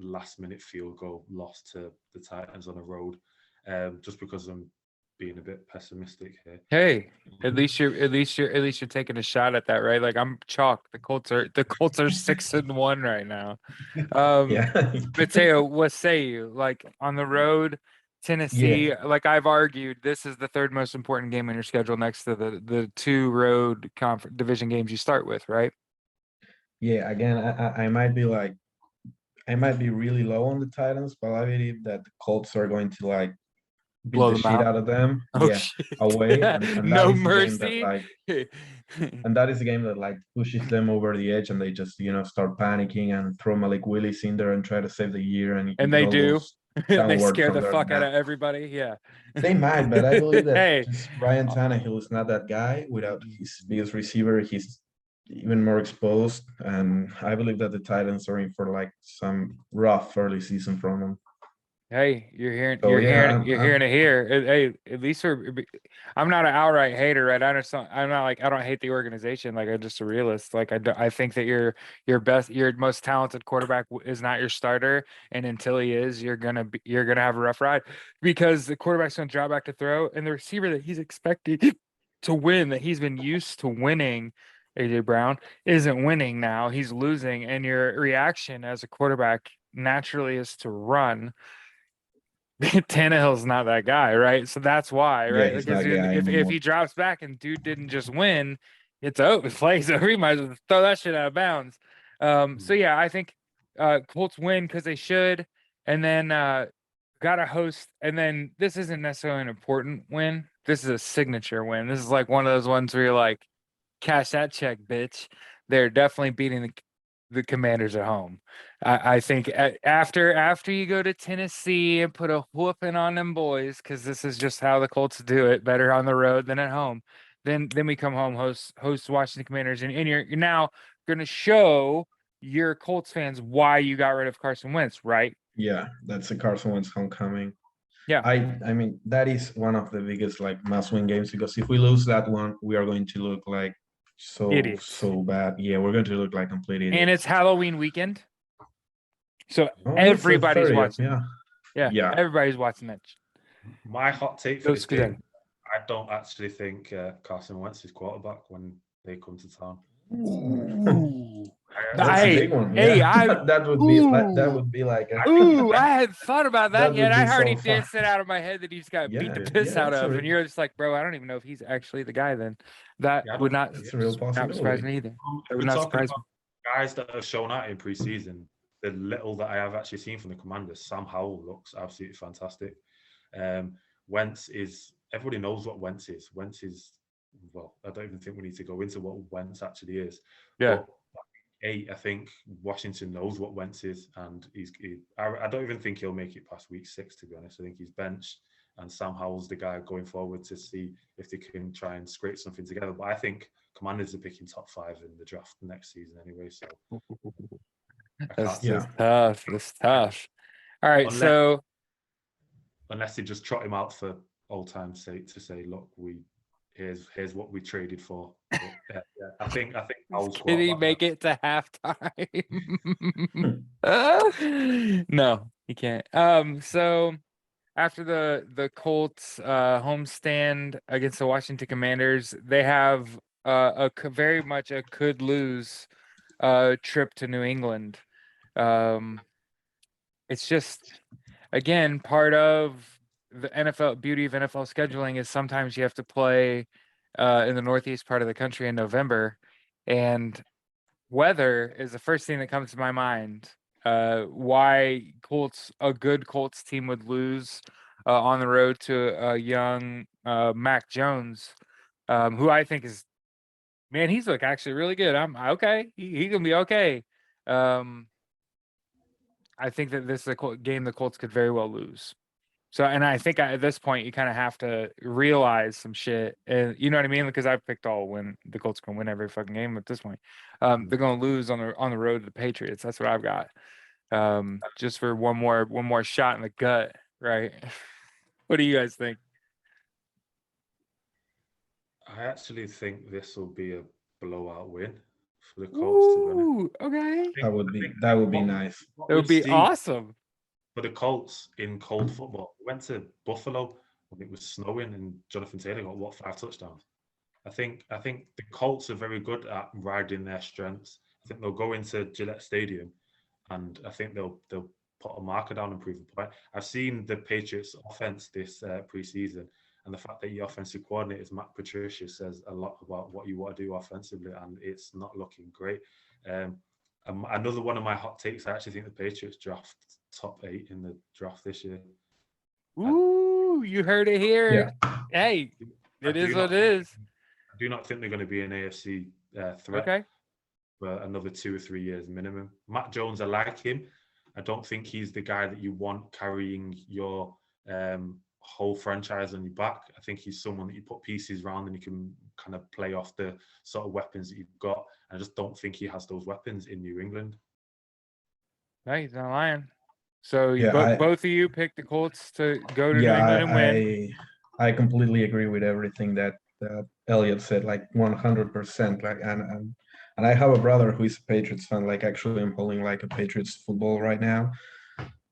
last-minute field goal loss to the Titans on the road, just because I'm being a bit pessimistic here. Hey, at least you're taking a shot at that, right? Like I'm chalk. The Colts are 6-1 right now. Mateo, what say you? Like on the road, Tennessee, like I've argued, this is the third most important game on your schedule next to the 2 road division games you start with, right? Yeah, again, I might be really low on the Titans, but I believe that the Colts are going to like beat Blow the them shit out of them. Away. And No that is mercy. and that is the game that like pushes them over the edge, and they just start panicking and throw Malik Willis in there and try to save the year, and they do. They scare from the there. fuck out of everybody. Yeah, they might, but I believe that Hey. just Ryan Tannehill is not that guy. Without his biggest receiver, he's even more exposed, and I believe that the Titans are in for like some rough early season from them. Hey, you're hearing it here. Hey, at least I'm not an outright hater, right? I'm not like I don't hate the organization. Like I'm just a realist. Like I think that your most talented quarterback is not your starter, and until he is, you're gonna have a rough ride because the quarterback's gonna drop back to throw, and the receiver that he's expected to win, that he's been used to winning, AJ Brown, isn't winning now. He's losing, and your reaction as a quarterback naturally is to run. Tannehill's not that guy, right? So that's why, right? He's Because not guy if he drops back and dude didn't just win, it's over. Plays over. He might as well throw that shit out of bounds. So yeah, I think Colts win because they should, and then got a host, and then this isn't necessarily an important win. This is a signature win. This is like one of those ones where you're like, cash that check, bitch. They're definitely beating the Commanders at home. I think after you go to Tennessee and put a whooping on them boys, because this is just how the Colts do it, better on the road than at home. Then we come home, host Washington Commanders, and you're now gonna show your Colts fans why you got rid of Carson Wentz, right? Yeah, that's the Carson Wentz homecoming. Yeah. I mean that is one of the biggest like must-win games because if we lose that one, we are going to look like Idiots. so bad. Yeah, we're going to look like complete idiots. And it's Halloween weekend, so Oh, everybody's 30th, watching. Yeah. Yeah, everybody's watching that. My hot take for Go this game, Scudetto. I don't actually think Carson Wentz is quarterback when they come to town. Ooh. That's a big one. Yeah. that would be like I hadn't thought about that That yet. would I be already so danced fun. it out of my head that he's got beat the Yeah, piss yeah, out it's a of, re- and you're just like, bro, I don't even know if he's actually the guy. Then that Yeah, I would don't not think It's a real not surprise possibility. me either. That would We're not talking surprise me. about guys that have shown out in preseason. The little that I have actually seen from the Commanders, Sam Howell looks absolutely fantastic. Wentz is, everybody knows what Wentz is. Wentz is, well, I don't even think we need to go into what Wentz actually is. Yeah. But I think Washington knows what Wentz is, and I don't even think he'll make it past week 6, to be honest. I think he's benched, and Sam Howell's the guy going forward to see if they can try and scrape something together. But I think Commanders are picking top 5 in the draft next season anyway, so That's Yeah. tough. That's tough. All right, so unless they just trot him out for old time's sake to say, look, here's what we traded for. But, yeah, I think Howell's can he make it to halftime? No, he can't. So after the Colts homestand against the Washington Commanders, they have very much a could lose trip to New England. It's just again part of the NFL beauty of NFL scheduling is sometimes you have to play in the northeast part of the country in November, and weather is the first thing that comes to my mind. Why a good Colts team would lose on the road to a young Mac Jones, who I think is, man, he's like actually really good. I'm okay. He can be okay. I think that this is a game the Colts could very well lose. So, and I think at this point you kind of have to realize some shit, and you know what I mean? Because I've picked all win. The Colts can win every fucking game at this point. They're going to lose on the road to the Patriots. That's what I've got. Just for one more shot in the gut, right? What do you guys think? I actually think this will be a blowout win for the Colts. To be honest. Ooh, okay. That would be nice. It would be awesome. For the Colts in cold football, we went to Buffalo when it was snowing, and Jonathan Taylor got 5 touchdowns. I think the Colts are very good at riding their strengths. I think they'll go into Gillette Stadium, and I think they'll put a marker down and prove the point. I've seen the Patriots offense this preseason, and the fact that your offensive coordinator is Matt Patricia says a lot about what you want to do offensively, and it's not looking great. Another one of my hot takes, I actually think the Patriots draft top 8 in the draft this year. Ooh, you heard it here. Yeah. Hey, it is what it is. I do not think they're going to be an AFC threat for another 2 or 3 years minimum. Matt Jones, I like him. I don't think he's the guy that you want carrying your whole franchise on your back. I think he's someone that you put pieces around and you can kind of play off the sort of weapons that you've got. I just don't think he has those weapons in New England. No, he's not lying. So Yeah, both of you picked the Colts to go to New England and win. I completely agree with everything that Elliot said, like 100%. Like, and I have a brother who is a Patriots fan. Like, actually, I'm pulling like a Patriots football right now.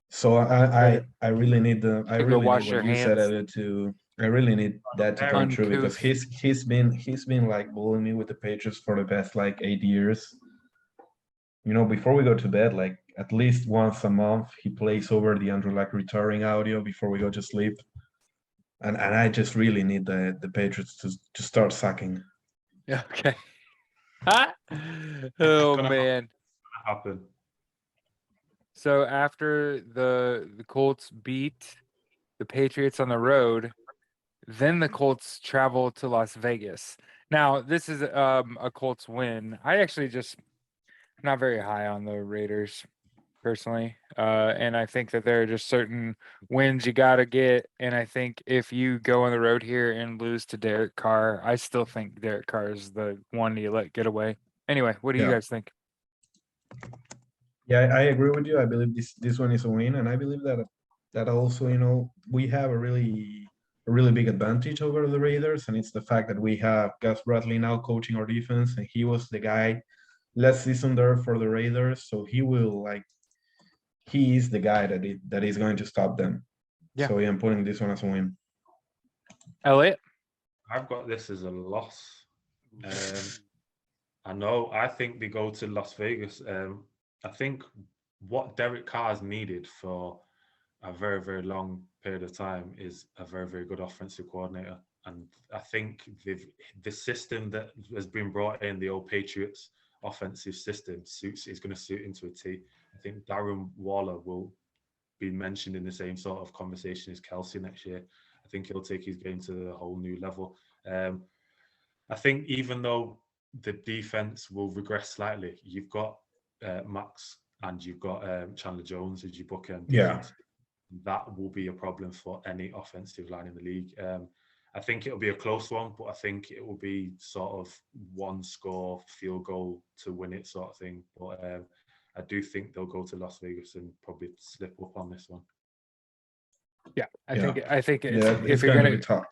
So I really need wash your what you said, hands. Elliot, to. I really need that to come true because he's been like bullying me with the Patriots for the past like 8 years. You know, before we go to bed, like at least once a month, he plays over the Andrew like retiring audio before we go to sleep. And I just really need the Patriots to start sucking. Yeah. Okay. Oh man. Happen. So after the Colts beat the Patriots on the road, Then the Colts travel to Las Vegas. Now, this is a Colts win. I actually just not very high on the Raiders personally. And I think that there are just certain wins you got to get. And I think if you go on the road here and lose to Derek Carr, I still think Derek Carr is the one you let get away. Anyway, what do you Yeah. guys think? Yeah, I agree with you. I believe this one is a win, and I believe that also, we have a really big advantage over the Raiders, and it's the fact that we have Gus Bradley now coaching our defense, and he was the guy last season there for the Raiders, so he is the guy that is going to stop them. Yeah. So yeah, I'm putting this one as a win. Elliot? I've got this as a loss. I think they go to Las Vegas. I think what Derek Carr's needed for a very, very long period of time is a very, very good offensive coordinator. And I think the system that has been brought in, the old Patriots offensive system, is going to suit into a T. I think Darren Waller will be mentioned in the same sort of conversation as Kelsey next year. I think he'll take his game to a whole new level. I think even though the defense will regress slightly, you've got Max and you've got Chandler Jones as your bookend defense. That will be a problem for any offensive line in the league. I think it'll be a close one, but I think it will be sort of one score field goal to win it sort of thing. But I do think they'll go to Las Vegas and probably slip up on this one. Yeah, I think it's going to be tough.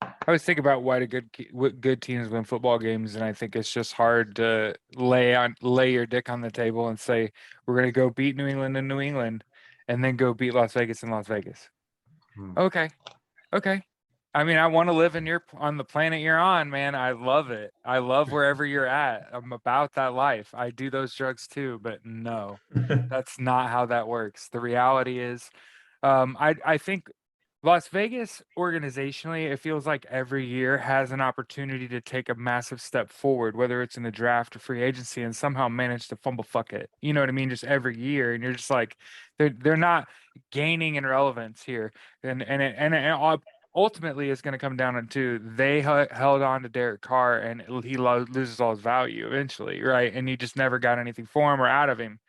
I always think about why do good teams win football games, and I think it's just hard to lay your dick on the table and say we're going to go beat New England in New England, and then go beat Las Vegas in Las Vegas. Okay. I mean, I want to live on the planet you're on, man. I love it. I love wherever you're at. I'm about that life. I do those drugs too, but no, that's not how that works. The reality is, I think Las Vegas organizationally, it feels like every year has an opportunity to take a massive step forward, whether it's in the draft or free agency, and somehow manage to fumble fuck it. You know what I mean? Just every year, and you're just like, they're not gaining in relevance here, and ultimately it's going to come down to they held on to Derek Carr, and he loses all his value eventually, right? And you just never got anything for him or out of him.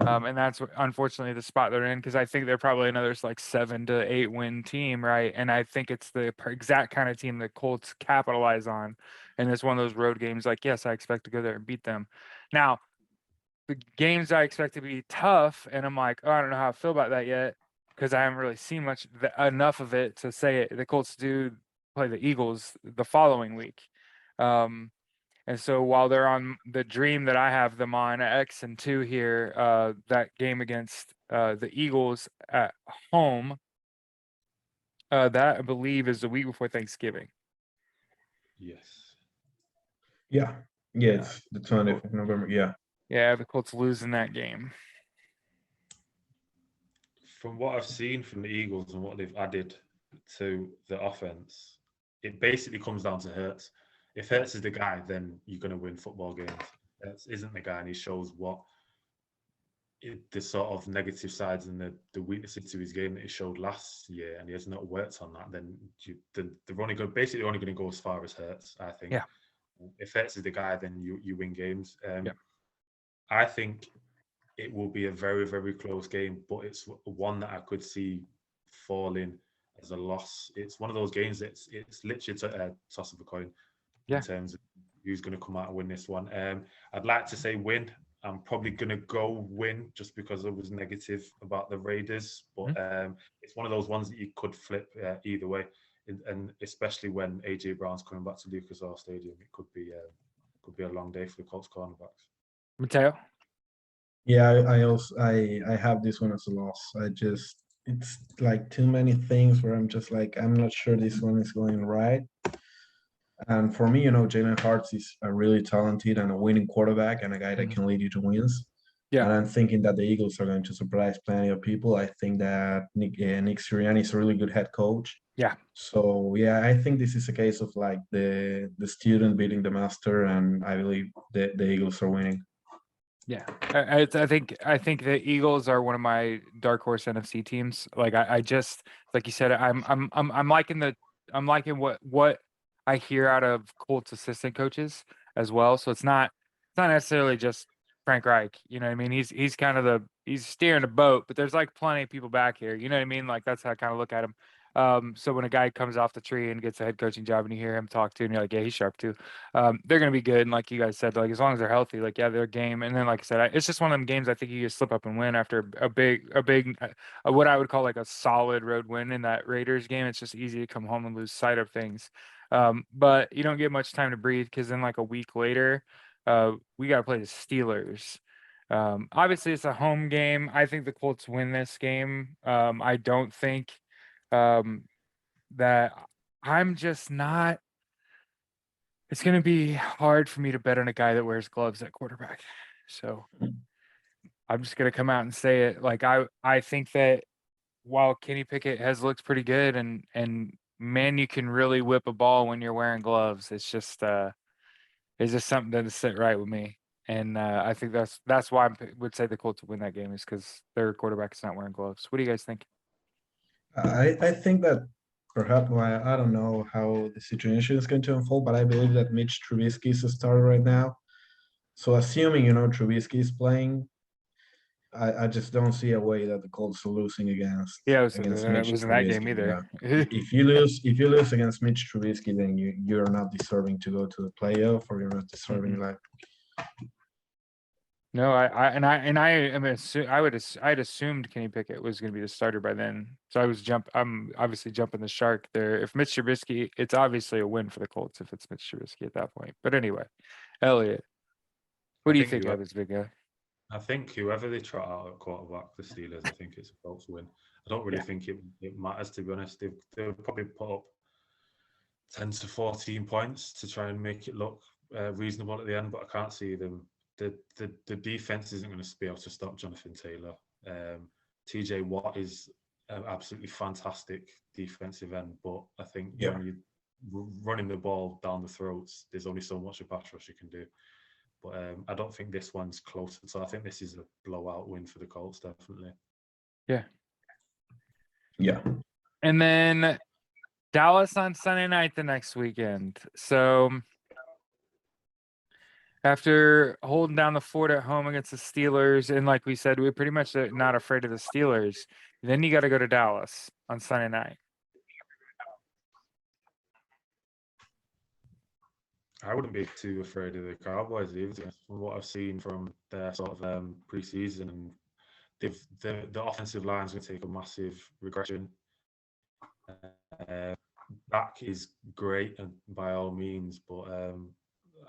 And that's unfortunately the spot they're in, because I think they're probably another 7 to 8 win team, right? And I think it's the exact kind of team that Colts capitalize on. And it's one of those road games. Like, yes, I expect to go there and beat them. Now, the games I expect to be tough, and I'm like, oh, I don't know how I feel about that yet, because I haven't really seen enough of it to say it. The Colts do play the Eagles the following week. And so while they're on the dream that I have them on X and 2 here, that game against the Eagles at home, that I believe is the week before Thanksgiving. Yes. Yeah, it's the 20th of November. Yeah, the Colts losing that game. From what I've seen from the Eagles and what they've added to the offense, it basically comes down to Hurts. If Hurts is the guy, then you're going to win football games. Hurts isn't the guy, and he shows the sort of negative sides and the weaknesses to his game that he showed last year, and he has not worked on that. Then they're only going to go as far as Hurts, I think. Yeah. If Hurts is the guy, then you win games. I think it will be a very, very close game, but it's one that I could see falling as a loss. It's one of those games that it's literally a toss of a coin in terms of who's going to come out and win this one. I'd like to say win. I'm probably going to go win just because I was negative about the Raiders, but it's one of those ones that you could flip either way, and especially when AJ Brown's coming back to Lucas Oil Stadium, it could be a long day for the Colts cornerbacks. Mateo? Yeah, I have this one as a loss. It's like too many things where I'm just like, I'm not sure this one is going right. And for me, Jalen Hurts is a really talented and a winning quarterback and a guy that can lead you to wins. Yeah. And I'm thinking that the Eagles are going to surprise plenty of people. I think that Nick Sirianni is a really good head coach. Yeah. So yeah, I think this is a case of like the student beating the master, and I believe the Eagles are winning. Yeah, I think the Eagles are one of my dark horse NFC teams. Like I just, like you said, I'm liking the liking what I hear out of Colts assistant coaches as well. So it's not necessarily just Frank Reich. You know what I mean? He's kind of he's steering the boat, but there's like plenty of people back here. You know what I mean? Like that's how I kind of look at him. So when a guy comes off the tree and gets a head coaching job and you hear him talk to, and you're like, yeah, he's sharp too. They're gonna be good. And like you guys said, like as long as they're healthy, like yeah, they're game. And then like I said, it's just one of them games I think you just slip up and win after a big what I would call like a solid road win in that Raiders game. It's just easy to come home and lose sight of things. But you don't get much time to breathe because then like a week later, we got to play the Steelers. Obviously, it's a home game. I think the Colts win this game. I don't think that I'm just not. It's going to be hard for me to bet on a guy that wears gloves at quarterback. So I'm just going to come out and say it. Like I think that while Kenny Pickett has looked pretty good and man, you can really whip a ball when you're wearing gloves. It's just something that doesn't sit right with me. And I think that's why I would say the Colts win that game is because their quarterback is not wearing gloves. What do you guys think? I think that perhaps I don't know how the situation is going to unfold, but I believe that Mitch Trubisky is a starter right now. So assuming Trubisky is playing, I just don't see a way that the Colts are losing against Yeah, Mitch it wasn't that game Trubisky. either. Yeah. If you lose against Mitch Trubisky, then you're not deserving to go to the playoff, or you're not deserving Mhm. like. No, I am I'd assumed Kenny Pickett was going to be the starter by then. So I'm obviously jumping the shark there. If Mitch Trubisky, it's obviously a win for the Colts if it's Mitch Trubisky at that point. But anyway, Elliot, what I do you think think you happens, big guy? I think whoever they trot out at quarterback, the Steelers, I think it's a Colts win. I don't really think it matters, to be honest. They'll probably put up 10 to 14 points to try and make it look reasonable at the end, but I can't see them. The defense isn't going to be able to stop Jonathan Taylor. TJ Watt is an absolutely fantastic defensive end, but I think when you're running the ball down the throats, there's only so much a pass rush you can do. But I don't think this one's close. So I think this is a blowout win for the Colts, definitely. Yeah. Yeah. And then Dallas on Sunday night the next weekend. So after holding down the fort at home against the Steelers, and like we said, we're pretty much not afraid of the Steelers. Then you got to go to Dallas on Sunday night. I wouldn't be too afraid of the Cowboys either. From what I've seen from their sort of preseason, and the offensive line's going to take a massive regression. Dak is great and by all means, but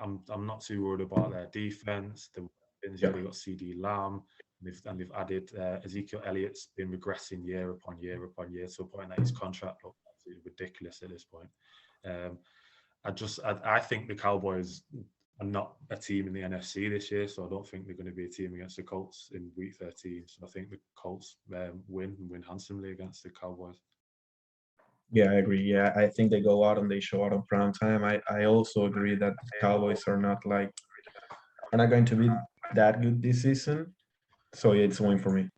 I'm not too worried about their defense. They've got CD Lamb, and they've added Ezekiel Elliott's been regressing year upon year upon year to a point that his contract looks absolutely ridiculous at this point. I think the Cowboys are not a team in the NFC this year, so I don't think they're going to be a team against the Colts in Week 13. So I think the Colts win handsomely against the Cowboys. Yeah, I agree. Yeah, I think they go out and they show out on prime time. I also agree that the Cowboys are not going to be that good this season. So yeah, it's a win for me.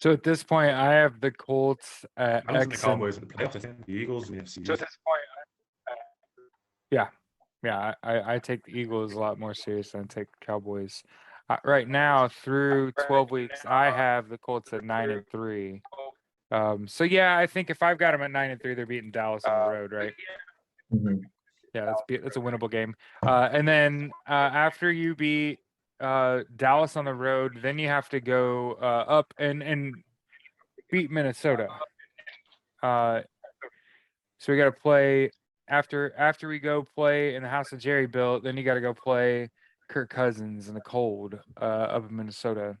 So at this point, I have the Colts I don't think the X. Cowboys in the playoffs. I think the Eagles in the NFC. So at this point, yeah, I take the Eagles a lot more serious than I take the Cowboys. Right now, through 12 weeks, I have the Colts at 9-3. So yeah, I think if I've got them at 9-3, they're beating Dallas on the road, right? Mhm. Yeah, that's a winnable game. And then after you beat Dallas on the road, then you have to go up and beat Minnesota. So we got to play after we go play in the house of Jerry built. Then you got to go play Kirk Cousins in the cold up in Minnesota.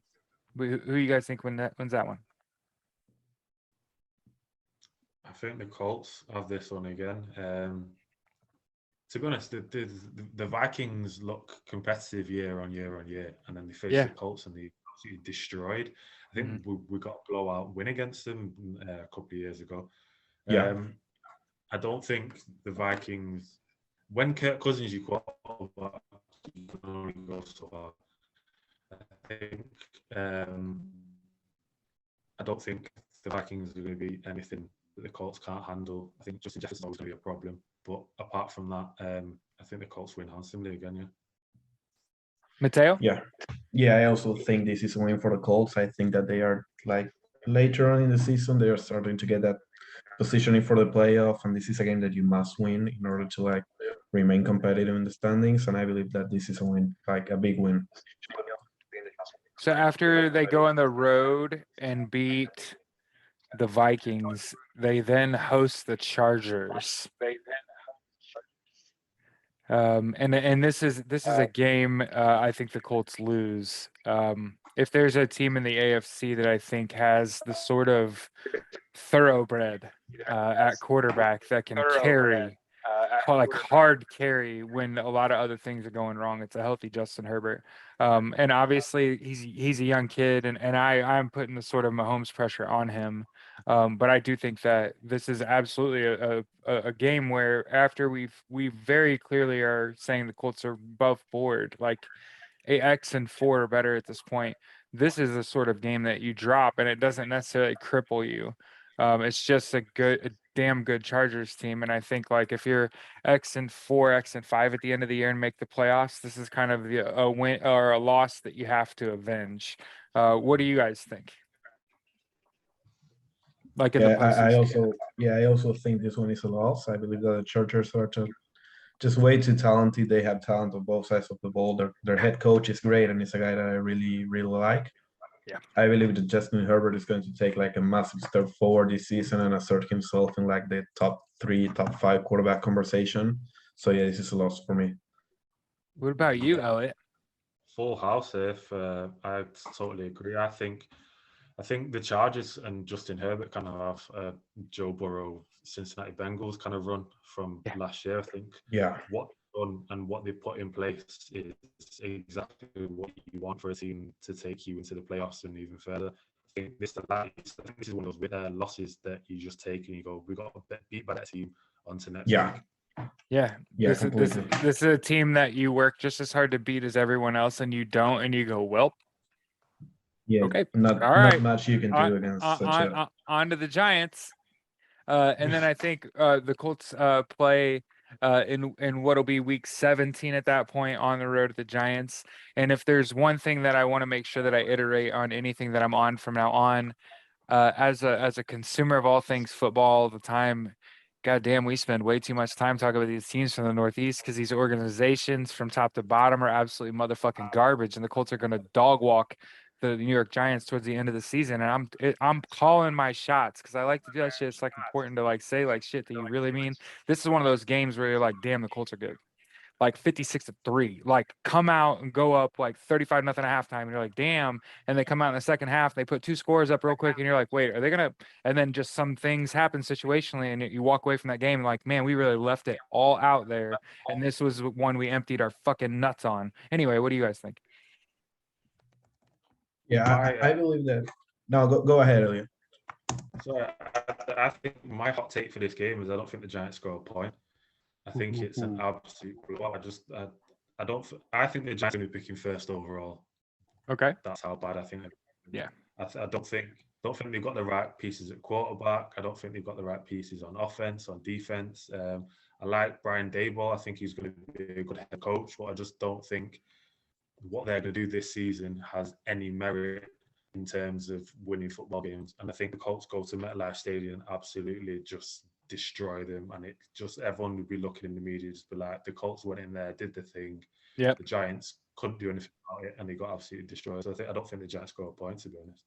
Who you guys think wins that one? I think the Colts have this one again. To be honest, the Vikings look competitive year on year on year, and then they face the Colts and they absolutely destroyed. I think we got a blowout win against them a couple of years ago. Yeah. I don't think the Vikings, when Kirk Cousins you quarterback, you can only go so far. I think I don't think the Vikings are going to be anything that the Colts can't handle. I think Justin Jefferson's always going to be a problem. But apart from that, I think the Colts win handsomely again, yeah. Mateo? Yeah, I also think this is a win for the Colts. I think that they are like later on in the season, they are starting to get that positioning for the playoff, and this is a game that you must win in order to like remain competitive in the standings. And I believe that this is a win, like a big win. So after they go on the road and beat the Vikings, they then host the Chargers. And this is a game I think the Colts lose. If there's a team in the AFC that I think has the sort of thoroughbred at quarterback that can carry, like hard carry when a lot of other things are going wrong, it's a healthy Justin Herbert. And obviously he's a young kid, and I'm putting the sort of Mahomes pressure on him. But I do think that this is absolutely a game where after we very clearly are saying the Colts are above board, like AX and 4 are better at this point. This is the sort of game that you drop and it doesn't necessarily cripple you. It's just a damn good Chargers team. And I think like if you're X and 4, X and 5 at the end of the year and make the playoffs, this is kind of a win or a loss that you have to avenge. What do you guys think? Like in the postseason? I also think this one is a loss. I believe that the Chargers are just way too talented. They have talent on both sides of the ball. Their head coach is great, and he's a guy that I really like. Yeah. I believe that Justin Herbert is going to take like a massive step forward this season and assert himself in like the top 3, top 5 quarterback conversation. So yeah, this is a loss for me. What about you, Elliot? Full house if I totally agree. I think the Chargers and Justin Herbert kind of have Joe Burrow, Cincinnati Bengals kind of run from last year. I think what they've done and what they put in place is exactly what you want for a team to take you into the playoffs and even further. I think this is one of those losses that you just take and you go, we got beat by that team onto next week. Yeah, this is a team that you work just as hard to beat as everyone else, and you don't, and you go, well. Yeah. Okay. Not much you can do against such a. On to the Giants, and then I think the Colts play in what'll be week 17 at that point on the road to the Giants. And if there's one thing that I want to make sure that I iterate on anything that I'm on from now on, as a consumer of all things football all the time, God damn, we spend way too much time talking about these teams from the Northeast because these organizations from top to bottom are absolutely motherfucking garbage, and the Colts are going to dog walk the New York Giants towards the end of the season. And I'm calling my shots because I like to do that shit. It's like important to like say like shit that you really mean. This is one of those games where you're like, damn, the Colts are good. Like 56-3, like come out and go up like 35-0 at halftime, and you're like, damn. And they come out in the second half, they put 2 scores up real quick, and you're like, wait, are they gonna? And then just some things happen situationally, and you walk away from that game like, man, we really left it all out there, and this was one we emptied our fucking nuts on. Anyway, what do you guys think? Yeah, I believe that. No, go ahead, Elliot. So I think my hot take for this game is I don't think the Giants score a point. I think it's an absolute blowout. I think the Giants are going to be picking first overall. Okay. That's how bad I think. Yeah. I don't think they've got the right pieces at quarterback. I don't think they've got the right pieces on offense, on defense. I like Brian Daboll. I think he's going to be a good head coach, but I just don't think what they're going to do this season has any merit in terms of winning football games. And I think the Colts go to MetLife Stadium and absolutely just destroy them, and it just everyone would be looking in the media just be like, the Colts went in there, did the thing. Yeah. The Giants couldn't do anything about it, and they got absolutely destroyed. So I don't think the Giants score a point, to be honest.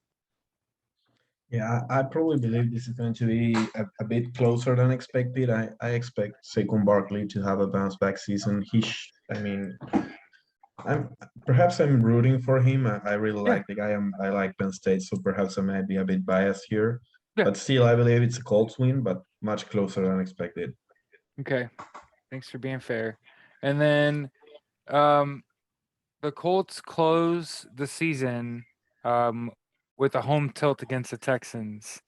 Yeah, I probably believe this is going to be a bit closer than expected. I expect Saquon Barkley to have a bounce back season. I'm rooting for him. I really like the guy. I like Penn State, so perhaps I might be a bit biased here. Yeah. But still, I believe it's a Colts win, but much closer than expected. Okay, thanks for being fair. And then the Colts close the season with a home tilt against the Texans.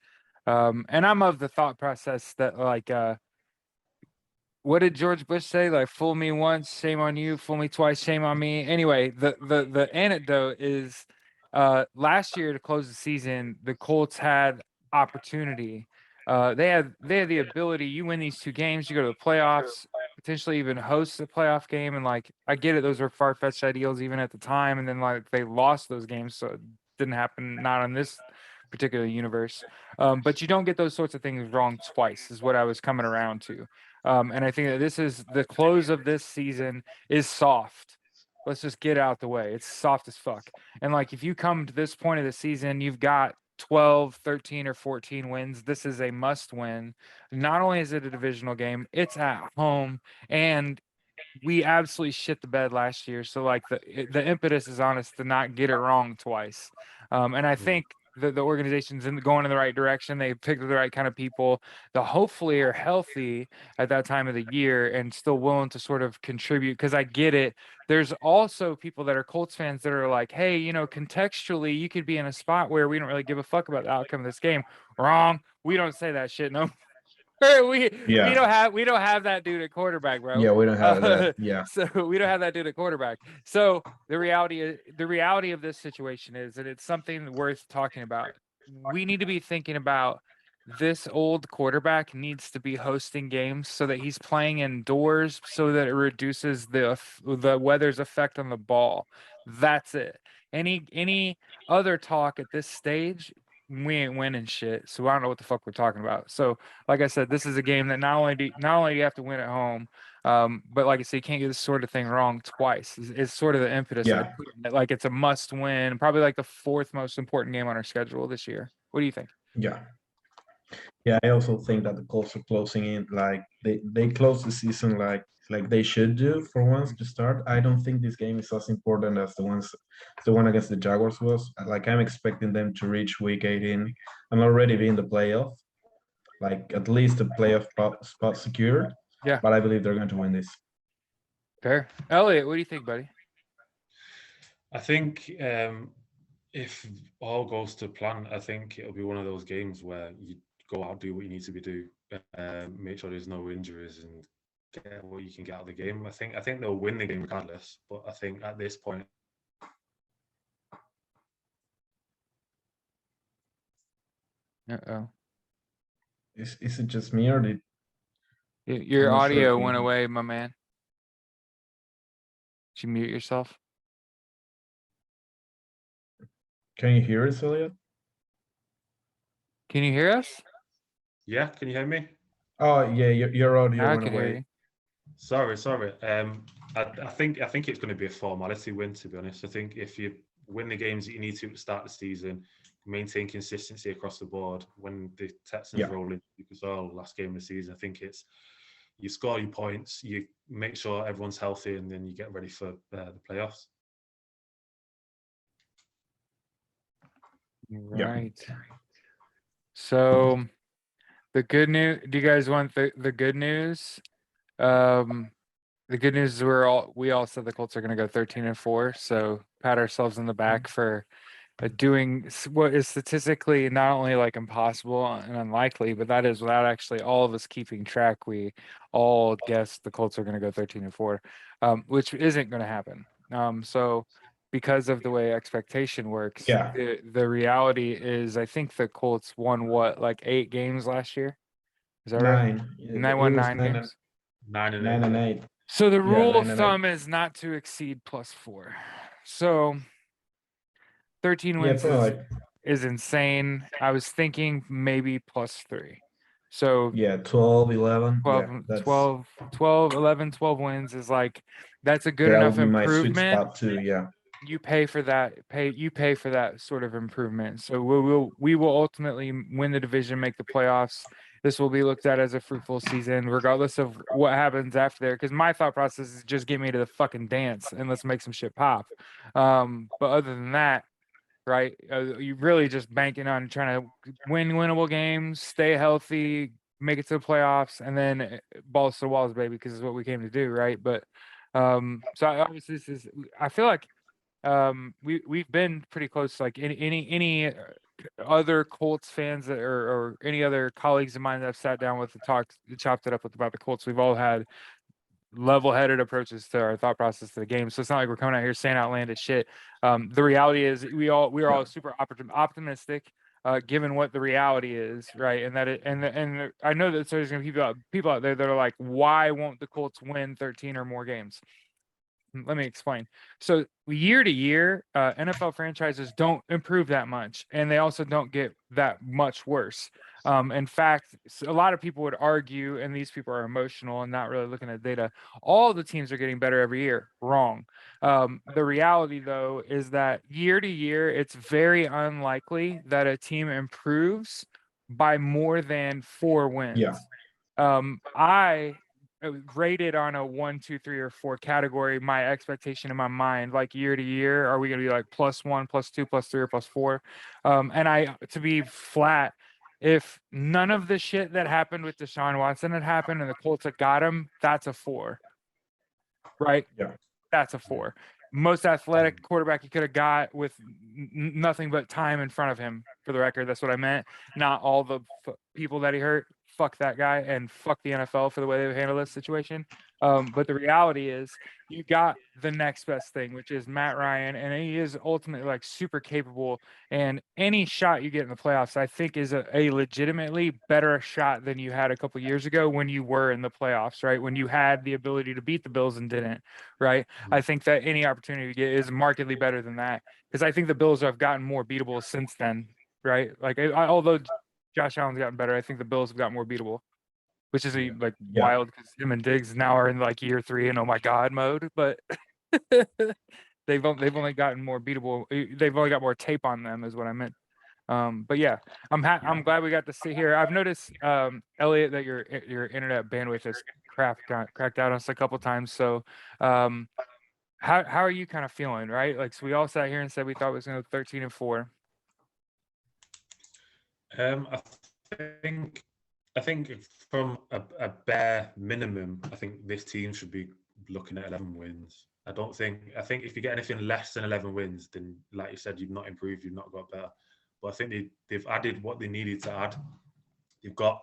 And I'm of the thought process that like what did George Bush say? Like, fool me once, shame on you, fool me twice, shame on me. Anyway, the anecdote is last year to close the season, the Colts had opportunity. They have the ability. You win these 2 games, you go to the playoffs, potentially even host a playoff game. And like, I get it; those were far fetched ideals even at the time. And then like they lost those games, so it didn't happen. Not on this particular universe. But you don't get those sorts of things wrong twice, is what I was coming around to. And I think that this is the close of this season is soft. Let's just get out the way. It's soft as fuck. And like, if you come to this point of the season, you've got 12, 13, or 14 wins. This is a must win. Not only is it a divisional game, it's at home. And we absolutely shit the bed last year. So like the impetus is on us to not get it wrong twice. And I think the organization's going in the right direction. They picked the right kind of people that hopefully are healthy at that time of the year and still willing to sort of contribute. Because I get it. There's also people that are Colts fans that are like, hey, contextually, you could be in a spot where we don't really give a fuck about the outcome of this game. Wrong. We don't say that shit. No, we Yeah. we don't have that dude at quarterback, bro. Yeah, we don't have that. Yeah. So we don't have that dude at quarterback. So the reality of this situation is that it's something worth talking about. We need to be thinking about this old quarterback needs to be hosting games so that he's playing indoors so that it reduces the weather's effect on the ball. That's it. Any other talk at this stage, we ain't winning shit. So I don't know what the fuck we're talking about. So like I said, this is a game that not only do you have to win at home, but like I said, you can't get this sort of thing wrong twice. It's sort of the impetus. I Yeah. put in it. Like it's a must win, probably like the 4th most important game on our schedule this year. What do you think? Yeah. Yeah, I also think that the Colts are closing in like they close the season like they should do for once to start. I don't think this game is as important as the one against the Jaguars was. Like I'm expecting them to reach week 18 and already be in the playoff, like at least a playoff spot secured. Yeah. But I believe they're going to win this. Fair. Elliot, what do you think, buddy? I think if all goes to plan, I think it'll be one of those games where you go out, do what you need to be do, make sure there's no injuries, and get what you can get out of the game. I think they'll win the game regardless, but I think at this point. Uh-oh. Is it just me or did Your I'm not sure audio if went you- away, my man. Did you mute yourself? can you hear us, Elliot? Can you hear us? Yeah, can you hear me? Oh yeah, your audio Now I went can hear away. you. Sorry. I think it's going to be a formality win, to be honest. I think if you win the games that you need to start the season, maintain consistency across the board. When the Texans Yeah. roll in last game of the season, I think it's you score your points, you make sure everyone's healthy, and then you get ready for the playoffs. Yeah. Right. So the good news, do you guys want the good news? The good news is we all said the Colts are going to go 13-4, so pat ourselves in the back for doing what is statistically not only like impossible and unlikely, but that is without actually all of us keeping track. We all guessed the Colts are going to go 13-4, which isn't going to happen. So because of the way expectation works, Yeah. the reality is I think the Colts won what, like 8 games last year? Is that right? 9. And they It won was 9 9 games. 9 and 8. 9 and 8. So the Yeah, rule 9 of and 8. thumb is not to exceed +4. So 13 Yeah, wins probably like is insane. I was thinking maybe +3. So yeah, 12, 11. 12, Yeah, that's 12, 12, 11, 12 wins is like, that's a good that enough would be my sweet improvement. spot too. Yeah. You pay for that, you pay for that sort of improvement. So we will ultimately win the division, make the playoffs. This will be looked at as a fruitful season, regardless of what happens after there. Because my thought process is just get me to the fucking dance and let's make some shit pop. But other than that, right, you really just banking on trying to win winnable games, stay healthy, make it to the playoffs, and then balls to the walls, baby, because it's what we came to do, right? But so obviously I feel like we've been pretty close. Like any other Colts fans or any other colleagues of mine that I've sat down with and chopped it up with about the Colts, we've all had level-headed approaches to our thought process to the game. So it's not like we're coming out here saying outlandish shit. The reality is we are all super optimistic. given what the reality is, right? And that I know that there's going to be people out there that are like, why won't the Colts win 13 or more games? Let me explain. So year to year, NFL franchises don't improve that much, and they also don't get that much worse. In fact, a lot of people would argue, and these people are emotional and not really looking at data. All the teams are getting better every year. Wrong. The reality, though, is that year to year, it's very unlikely that a team improves by more than 4 wins. Yeah. I rated on a 1, 2, 3, or 4 category. My expectation in my mind, like year to year, are we going to be like +1, +2, +3, or +4? And to be flat, if none of the shit that happened with Deshaun Watson had happened and the Colts had got him, that's a 4, right? Yeah. That's a 4. Most athletic quarterback you could have got with nothing but time in front of him. For the record, that's what I meant. Not all the people that he hurt. Fuck that guy and fuck the NFL for the way they handle this situation. But the reality is, you got the next best thing, which is Matt Ryan, and he is ultimately like super capable. And any shot you get in the playoffs, I think, is a legitimately better shot than you had a couple years ago when you were in the playoffs, right? When you had the ability to beat the Bills and didn't, right? I think that any opportunity you get is markedly better than that, because I think the Bills have gotten more beatable since then, right? Like, although Josh Allen's gotten better, I think the Bills have gotten more beatable, which is like Yeah. wild because him and Diggs now are in like year 3 and oh my god mode, but they've only gotten more beatable. They've only got more tape on them, is what I meant. But yeah, I'm glad we got to sit here. I've noticed, Elliot, that your internet bandwidth has cracked out on us a couple times. So, how are you kind of feeling, right? Like, so we all sat here and said we thought it was going to go 13-4. I think from a bare minimum, I think this team should be looking at 11 wins. I think if you get anything less than 11 wins, then like you said, you've not improved, you've not got better. But I think they've added what they needed to add. They've got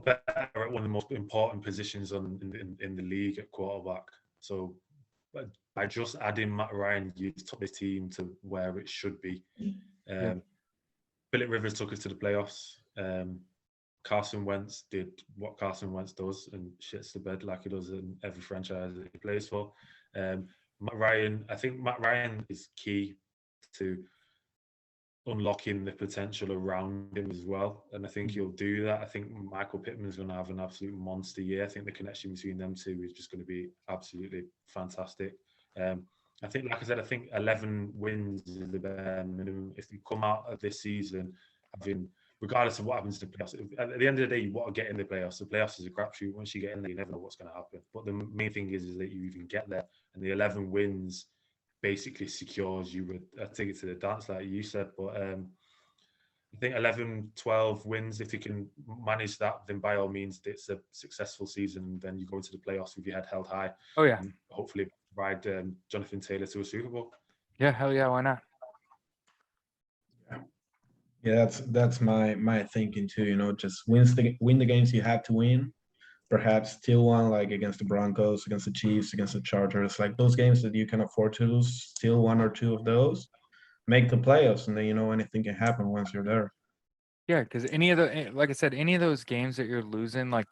better at one of the most important positions in the league at quarterback. So by just adding Matt Ryan, you took this team to where it should be. Phillip Rivers took us to the playoffs. Carson Wentz did what Carson Wentz does and shits the bed like he does in every franchise that he plays for. Matt Ryan, I think Matt Ryan is key to unlocking the potential around him as well. And I think he'll do that. I think Michael Pittman's going to have an absolute monster year. I think the connection between them two is just going to be absolutely fantastic. I think, like I said, I think 11 wins is the bare minimum. If you come out of this season having, regardless of what happens in the playoffs, at the end of the day, you want to get in the playoffs. The playoffs is a crapshoot. Once you get in there, you never know what's going to happen. But the main thing is that you even get there. And the 11 wins basically secures you with a ticket to the dance, like you said. But I think 11, 12 wins, if you can manage that, then by all means, it's a successful season. Then you go into the playoffs with your head held high. Oh, yeah. And hopefully ride Jonathan Taylor to a Super Bowl. Yeah, hell yeah, why not? Yeah, that's my thinking too. You know, just win the games you have to win. Perhaps still one, like against the Broncos, against the Chiefs, against the Chargers, like those games that you can afford to lose. Still 1 or 2 of those, make the playoffs, and then anything can happen once you're there. Yeah, because like I said, any of those games that you're losing, like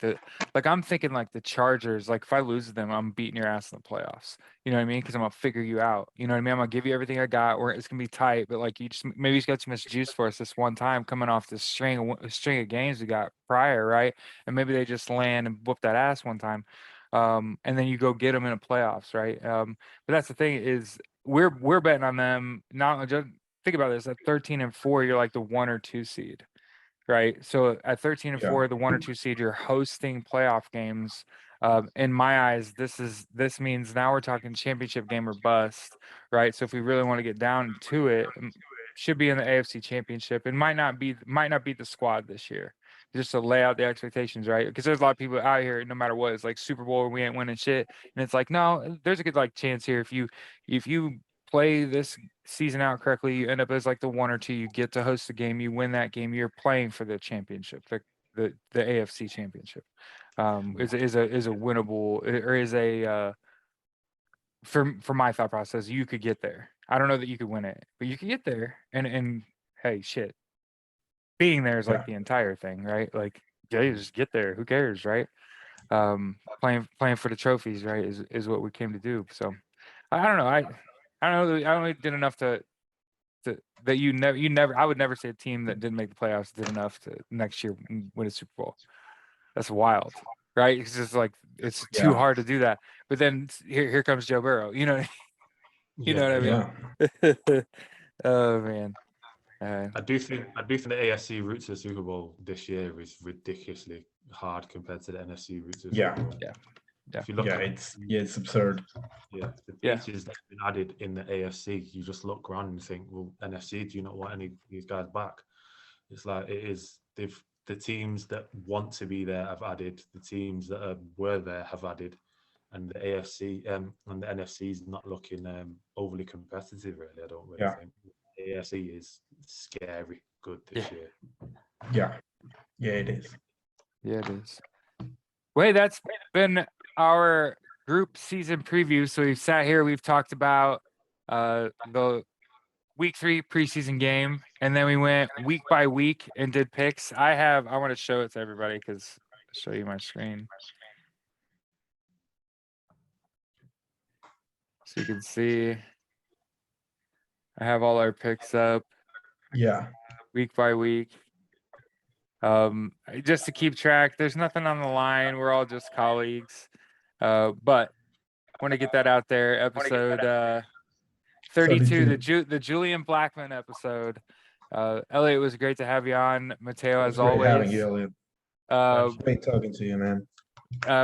I'm thinking like the Chargers, like if I lose to them, I'm beating your ass in the playoffs. You know what I mean? Because I'm gonna figure you out. You know what I mean? I'm gonna give you everything I got, or it's gonna be tight, but like maybe you got too much juice for us this one time, coming off this string of games we got prior, right? And maybe they just land and whoop that ass one time, and then you go get them in the playoffs, right? But that's the thing is we're betting on them. Not just think about this: at 13-4, you're like the 1 or 2 seed. Right. So at 13-4, the 1 or 2 seed, you're hosting playoff games. In my eyes, this means now we're talking championship game or bust, right? So if we really want to get down to it, should be in the AFC Championship. It might not be the squad this year. Just to lay out the expectations, right? Because there's a lot of people out here, no matter what, it's like Super Bowl, we ain't winning shit, and it's like, no, there's a good like chance here if you play this season out correctly, you end up as like the 1 or 2, you get to host the game, you win that game, you're playing for the championship, the AFC Championship. Is a winnable, or is a for my thought process, you could get there. I don't know that you could win it, but you could get there, and hey, shit, being there is like Yeah. the entire thing, right? Like, yeah, you just get there. Who cares, right? Playing for the trophies, right? Is what we came to do. So I don't know. I don't know. I only did enough to that you never. I would never say a team that didn't make the playoffs did enough to next year win a Super Bowl. That's wild, right? It's just like it's too Yeah. hard to do that. But then here comes Joe Burrow. You know, you know what I mean? Yeah. Oh man. I do think the AFC route to the Super Bowl this year is ridiculously hard compared to the NFC route to the Yeah. Super Bowl. Yeah. If you look Yeah, at it's absurd. the Yeah. pieces that have been added in the AFC, you just look around and think, well, NFC, do you not want any of these guys back? It's like it is. The teams that want to be there have added. The teams that were there have added, and the AFC and the NFC is not looking overly competitive. Really, I don't really Yeah. think. The AFC is scary good this year. Yeah. Yeah, it is. Yeah, it is. Wait, that's been our group season preview. So we've sat here, we've talked about the week 3 preseason game, and then we went week by week and did picks. I want to show it to everybody because I'll show you my screen. So you can see I have all our picks up Yeah. week by week. Just to keep track, there's nothing on the line. We're all just colleagues. But want to get that out there. Episode 32, the Julian Blackmon episode. Elliot, it was great to have you on. Mateo, as Great having always. you, Elliot. Great talking to you, man.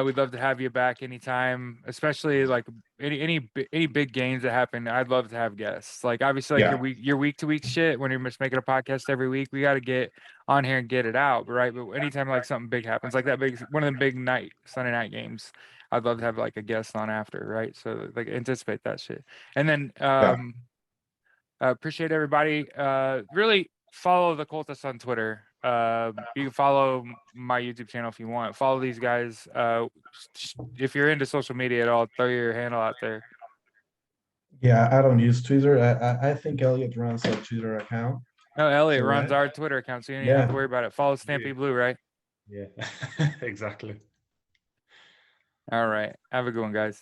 We'd love to have you back anytime, especially like any big games that happen. I'd love to have guests. Like obviously, like Yeah. your week to week shit when you're just making a podcast every week, we got to get on here and get it out, right? But anytime like something big happens, like that big one of the big Sunday night games, I'd love to have like a guest on after, right? So like anticipate that shit. And then appreciate everybody. Really follow the Coltist on Twitter. You can follow my YouTube channel if you want. Follow these guys. If you're into social media at all, throw your handle out there. Yeah, I don't use Twitter. I think Elliot runs a Twitter account. No, Elliot So, runs our Twitter account, so you don't even have to worry about it. Follow Stampy Blue, right? Yeah, exactly. All right. Have a good one, guys.